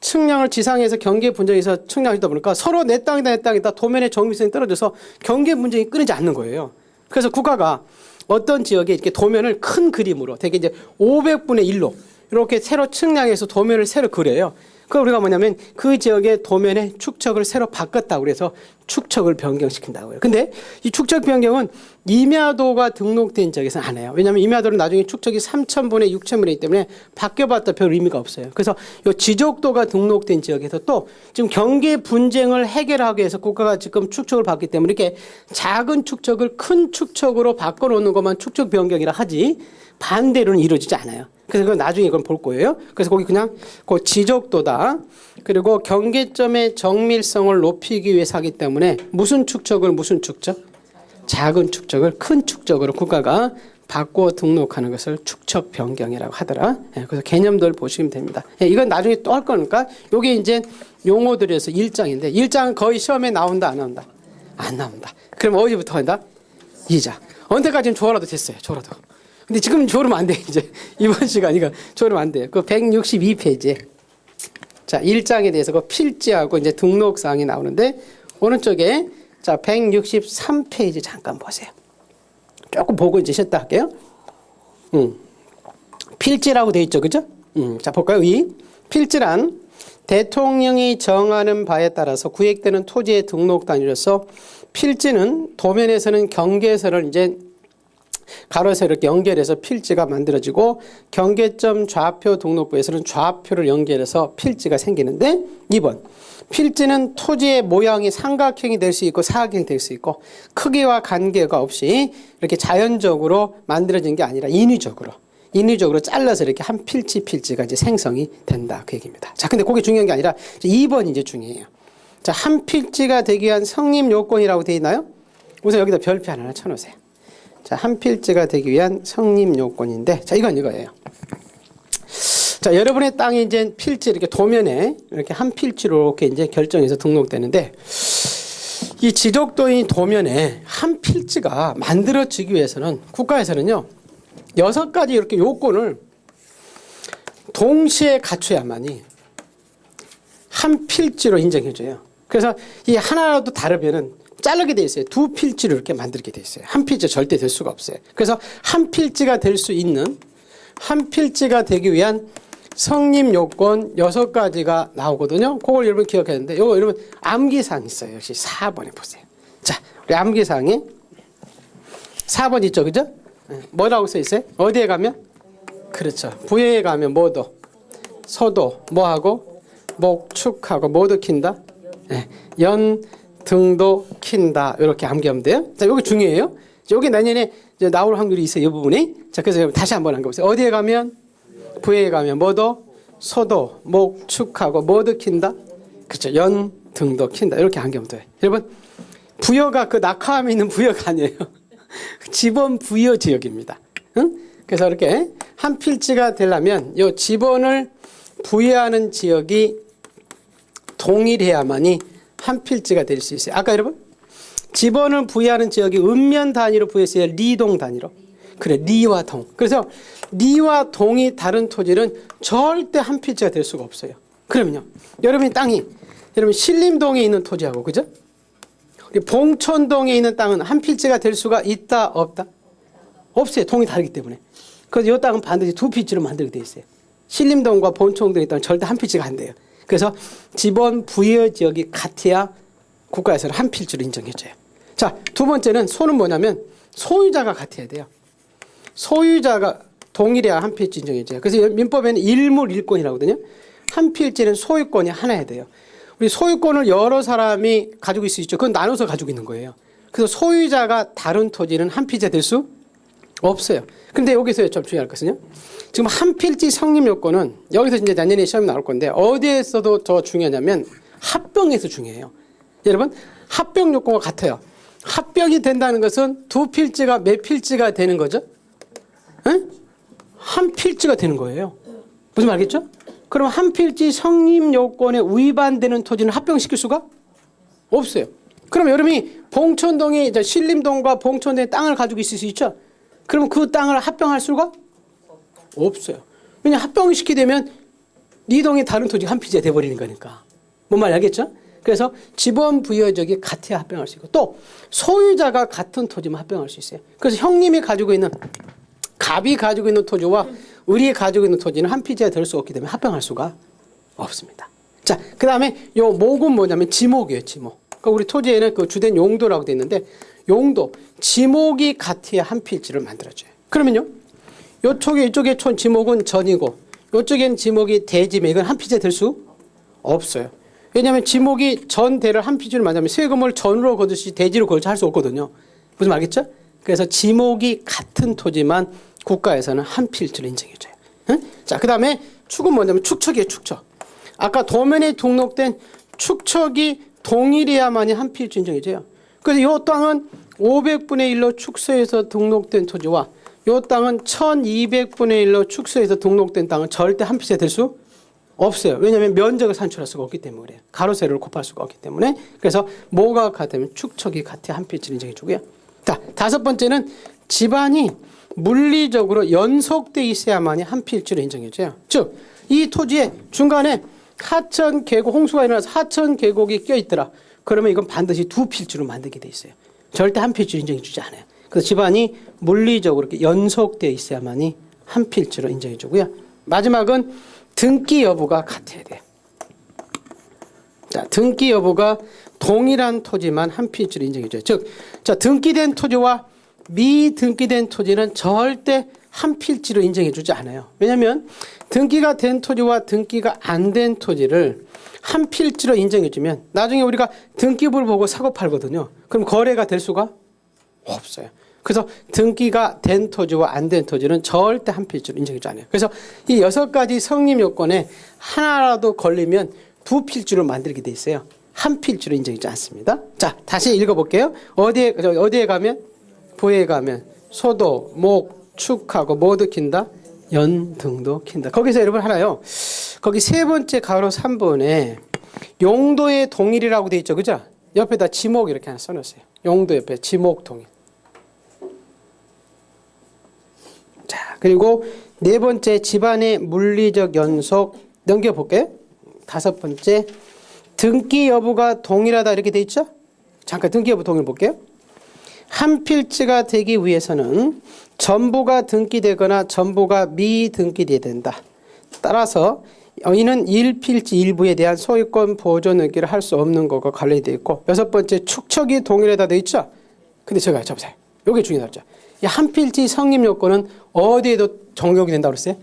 측량을 지상에서 경계 분쟁에서 측량하다 보니까 서로 내 땅이다 도면의 정밀성이 떨어져서 경계 분쟁이 끊이지 않는 거예요. 그래서 국가가 어떤 지역에 이렇게 도면을 큰 그림으로 되게 이제 500분의 1로 이렇게 새로 측량해서 도면을 새로 그려요. 그럼 우리가 뭐냐면 그 지역의 도면의 축척을 새로 바꿨다고 그래서 축척을 변경시킨다고 해요. 근데 이 축척 변경은 임야도가 등록된 지역에서는 안 해요. 왜냐하면 임야도는 나중에 축척이 3,000분의 6,000분이기 때문에 바뀌어봤다 별 의미가 없어요. 그래서 이 지적도가 등록된 지역에서 또 지금 경계 분쟁을 해결하기 위해서 국가가 지금 축척을 받기 때문에 이렇게 작은 축척을 큰 축척으로 바꿔놓는 것만 축척 변경이라 하지 반대로는 이루어지지 않아요. 그래서 그건 나중에 그건 볼 거예요. 그래서 거기 그냥 그 지적도다. 그리고 경계점의 정밀성을 높이기 위해서 하기 때문에 무슨 축척을 무슨 축척? 작은 축척을 큰 축척으로 국가가 바꿔 등록하는 것을 축척 변경이라고 하더라. 그래서 개념들 보시면 됩니다. 이건 나중에 또 할 거니까 요게 이제 용어들에서 1장인데 1장은 거의 시험에 나온다 안 나온다? 안 나온다. 그럼 어디부터 한다? 2장. 언제까지는 조어라도 됐어요. 조어라도. 근데 지금 조르면 안 돼, 이제. 이번 시간이니까 조르면 안 돼요. 그 162페이지에. 자, 1장에 대해서 그 필지하고 이제 등록사항이 나오는데, 오른쪽에, 자, 163페이지 잠깐 보세요. 조금 보고 이제 쉬었다 할게요. 필지라고 돼 있죠, 그죠? 자, 볼까요? 이 필지란 대통령이 정하는 바에 따라서 구획되는 토지의 등록 단위로서 필지는 도면에서는 경계선을 이제 가로에서 이렇게 연결해서 필지가 만들어지고 경계점 좌표 등록부에서는 좌표를 연결해서 필지가 생기는데 2번 필지는 토지의 모양이 삼각형이 될 수 있고 사각형이 될 수 있고 크기와 관계가 없이 이렇게 자연적으로 만들어진 게 아니라 인위적으로 잘라서 이렇게 한 필지가 이제 생성이 된다 그 얘기입니다. 자, 근데 그게 중요한 게 아니라 2번이 이제 중요해요. 자, 한 필지가 되기 위한 성립 요건이라고 되어 있나요? 우선 여기다 별표 하나 쳐놓으세요. 자, 한 필지가 되기 위한 성립 요건인데, 자, 이건 이거예요. 자, 여러분의 땅이 이제 필지 이렇게 도면에 이렇게 한 필지로 이렇게 이제 결정해서 등록되는데, 이 지적도인 도면에 한 필지가 만들어지기 위해서는 국가에서는요, 6가지 이렇게 요건을 동시에 갖춰야만이 한 필지로 인정해줘요. 그래서 이 하나라도 다르면은 자르게 돼 있어요. 두 필지를 이렇게 만들게 돼 있어요. 한 필지 절대 될 수가 없어요. 그래서 한 필지가 될 수 있는 한 필지가 되기 위한 성립 요건 6가지가 나오거든요. 그걸 여러분 기억해야 되는데 이거 여러분 암기사항 있어요. 역시 4번에 보세요. 자, 우리 암기사항이 4번 있죠. 그죠? 뭐라고 써 있어요? 어디에 가면? 그렇죠. 부여에 가면 뭐도 소도 뭐하고 목축하고 뭐도 킨다? 네. 연 등도 킨다. 이렇게 암기하면 돼요. 자, 여기 중요해요. 여기 내년에 이제 나올 확률이 있어요. 이 부분이. 자, 그래서 다시 한번 암기해보세요. 어디에 가면? 부여에 가면 뭐도 소도 목축하고 뭐도 킨다? 그렇죠. 연 등도 킨다. 이렇게 암기하면 돼요. 여러분, 부여가 그 낙하함에 있는 부여가 아니에요. 지번 부여 지역입니다. 응? 그래서 이렇게 한 필지가 되려면 이 지번을 부여하는 지역이 동일해야만이 한 필지가 될 수 있어요. 아까 여러분 지번을 부여하는 지역이 읍면 단위로 부여했어요. 리동 단위로. 그래, 리와 동. 그래서 리와 동이 다른 토지는 절대 한 필지가 될 수가 없어요. 그러면요, 여러분의 땅이 여러분 신림동에 있는 토지하고 그죠? 우리 봉천동에 있는 땅은 한 필지가 될 수가 있다 없다? 없어요. 동이 다르기 때문에. 그래서 이 땅은 반드시 두 필지로 만들게 돼 있어요. 신림동과 봉천동에 있는 땅은 절대 한 필지가 안 돼요. 그래서 지번 부여 지역이 같아야 국가에서는 한 필지로 인정해줘요. 자, 두 번째는 소는 뭐냐면 소유자가 같아야 돼요. 소유자가 동일해야 한 필지 인정해줘요. 그래서 민법에는 일물일권이라고 하거든요. 한 필지는 소유권이 하나야 돼요. 우리 소유권을 여러 사람이 가지고 있을 수 있죠. 그건 나눠서 가지고 있는 거예요. 그래서 소유자가 다른 토지는 한 필지가 될 수 없어요. 근데 여기서 좀 중요할 것은요. 지금 한 필지 성립 요건은 여기서 이제 내년에 시험이 나올 건데 어디에서도 더 중요하냐면 합병에서 중요해요. 여러분, 합병 요건과 같아요. 합병이 된다는 것은 두 필지가 몇 필지가 되는 거죠? 에? 한 필지가 되는 거예요. 무슨 말이겠죠? 그럼 한 필지 성립 요건에 위반되는 토지는 합병시킬 수가 없어요. 그럼 여러분이 봉천동에 신림동과 봉천동에 땅을 가지고 있을 수 있죠? 그러면 그 땅을 합병할 수가 없어요. 왜냐하면 합병을 시키게 되면 네 동의 다른 토지가 한 필지가 돼버리는 거니까. 뭔 말인지 알겠죠? 그래서 지번 부여적이 같아야 합병할 수 있고 또 소유자가 같은 토지만 합병할 수 있어요. 그래서 형님이 가지고 있는 갑이 가지고 있는 토지와 을이 가지고 있는 토지는 한 필지가 될 수 없기 때문에 합병할 수가 없습니다. 자, 그 다음에 요 목은 뭐냐면 지목이에요. 지목. 그러니까 우리 토지에는 그 주된 용도라고 되어 있는데 용도, 지목이 같아야 한 필지를 만들어줘요. 그러면요, 이쪽에 촌 지목은 전이고 이쪽엔 지목이 대지면 이건 한 필지가 될 수 없어요. 왜냐하면 지목이 전 대를 한 필지로 만들면 세금을 전으로 거두시 대지로 거두시 할 수 없거든요. 무슨 말겠죠? 그래서 지목이 같은 토지만 국가에서는 한 필지로 인정해줘요. 응? 자, 그 다음에 축은 뭐냐면 축척이에요. 축척. 아까 도면에 등록된 축척이 동일해야만이 한 필지 인정해줘요. 그래서 이 땅은 500분의 1로 축소해서 등록된 토지와 이 땅은 1200분의 1로 축소해서 등록된 땅은 절대 한 필지가 될 수 없어요. 왜냐하면 면적을 산출할 수가 없기 때문에 그래요. 가로 세로를 곱할 수가 없기 때문에. 그래서 뭐가 같으면 축척이 같아 한 필지를 인정해 주고요. 자, 다섯 번째는 집안이 물리적으로 연속돼 있어야만이 한 필지를 인정해 줘요. 즉, 이 토지에 중간에 하천 계곡 홍수가 일어나서 하천 계곡이 껴있더라. 그러면 이건 반드시 두 필지로 만들게 돼 있어요. 절대 한 필지를 인정해 주지 않아요. 그래서 집안이 물리적으로 이렇게 연속돼 있어야만이 한 필지로 인정해 주고요. 마지막은 등기 여부가 같아야 돼요. 자, 등기 여부가 동일한 토지만 한 필지로 인정해 줘요. 즉, 자, 등기된 토지와 미등기된 토지는 절대 한 필지로 인정해 주지 않아요. 왜냐하면 등기가 된 토지와 등기가 안 된 토지를 한 필지로 인정해 주면 나중에 우리가 등기부를 보고 사고 팔거든요. 그럼 거래가 될 수가 없어요. 그래서 등기가 된 토지와 안 된 토지는 절대 한 필지로 인정해 주지 않아요. 그래서 이 6가지 성립 요건에 하나라도 걸리면 두 필지로 만들게 돼 있어요. 한 필지로 인정해 주지 않습니다. 자, 다시 읽어볼게요. 어디에 가면? 부에 가면 소도, 목, 축하고 모두 킨다. 연 등도 킨다. 거기서 여러분 하나요. 거기 세 번째 가로 3번에 용도의 동일이라고 돼 있죠. 그죠? 옆에다 지목 이렇게 하나 써놓으세요. 용도 옆에 지목 동일. 자, 그리고 네 번째 집안의 물리적 연속 넘겨볼게요. 다섯 번째 등기 여부가 동일하다 이렇게 돼 있죠. 잠깐 등기 여부 동일 볼게요. 한 필지가 되기 위해서는 전부가 등기되거나 전부가 미등기돼야 된다. 따라서 이는 1필지 일부에 대한 소유권 보존 의결을 할 수 없는 것과 관련되어 있고, 여섯 번째 축척이 동일하다 되어 있죠. 근데 제가 여쭤보세요. 이게 중요하죠. 이 한 필지 성립 요건은 어디에도 적용이 된다고 그랬어요?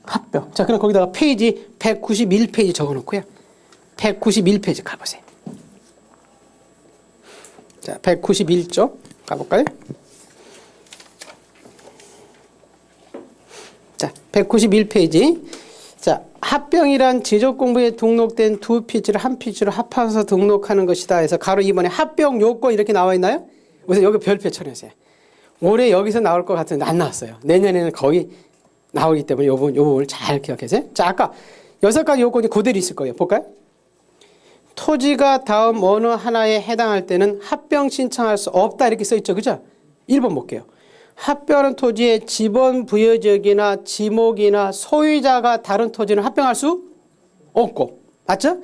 합병. 자, 그럼 거기다가 페이지 191페이지 적어놓고요. 191페이지 가보세요. 자, 191쪽 가볼까요? 자, 191페이지. 자, 합병이란 지적공부에 등록된 두 필지를 한 필지로 합해서 등록하는 것이다 해서 가로 2번에 합병 요건 이렇게 나와 있나요? 우선 여기 별표 처리하세요. 올해 여기서 나올 것 같은데 안 나왔어요. 내년에는 거의 나오기 때문에 요 부분을 잘 기억하세요. 자, 아까 6가지 요건이 그대로 있을 거예요. 볼까요? 토지가 다음 어느 하나에 해당할 때는 합병 신청할 수 없다 이렇게 써 있죠. 그죠? 1번 볼게요. 합병하는 토지의 지번 부여지역이나 지목이나 소유자가 다른 토지는 합병할 수 없고. 맞죠?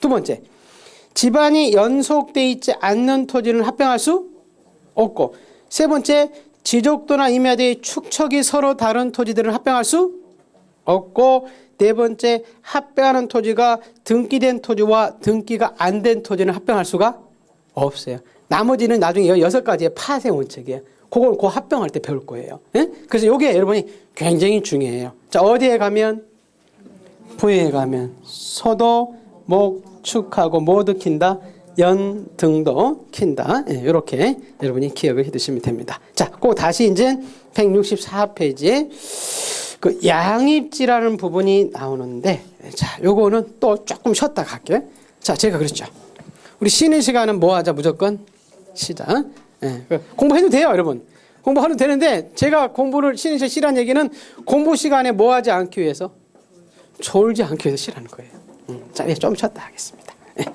두 번째. 집안이 연속돼 있지 않는 토지는 합병할 수 없고. 세 번째. 지적도나 임야대의 축척이 서로 다른 토지들은 합병할 수 없고. 네 번째, 합병하는 토지가 등기된 토지와 등기가 안 된 토지는 합병할 수가 없어요. 나머지는 나중에 6가지의 파생 원칙이에요. 그걸 그 합병할 때 배울 거예요. 예? 그래서 이게 여러분이 굉장히 중요해요. 자, 어디에 가면? 부에 가면 소도, 목, 축하고 모두 킨다. 연 등도 킨다. 예, 이렇게 여러분이 기억을 해두시면 됩니다. 자, 그 다시 이제 164페이지에 그 양입지라는 부분이 나오는데, 자, 요거는 또 조금 쉬었다 갈게요. 자, 제가 그랬죠. 우리 쉬는 시간은 뭐 하자? 무조건 쉬자. 예, 공부해도 돼요, 여러분. 공부해도 되는데, 제가 공부를 쉬는 시간 쉬라는 얘기는 공부 시간에 뭐 하지 않기 위해서? 졸지 않기 위해서 쉬라는 거예요. 자, 좀 쉬었다 하겠습니다. 예.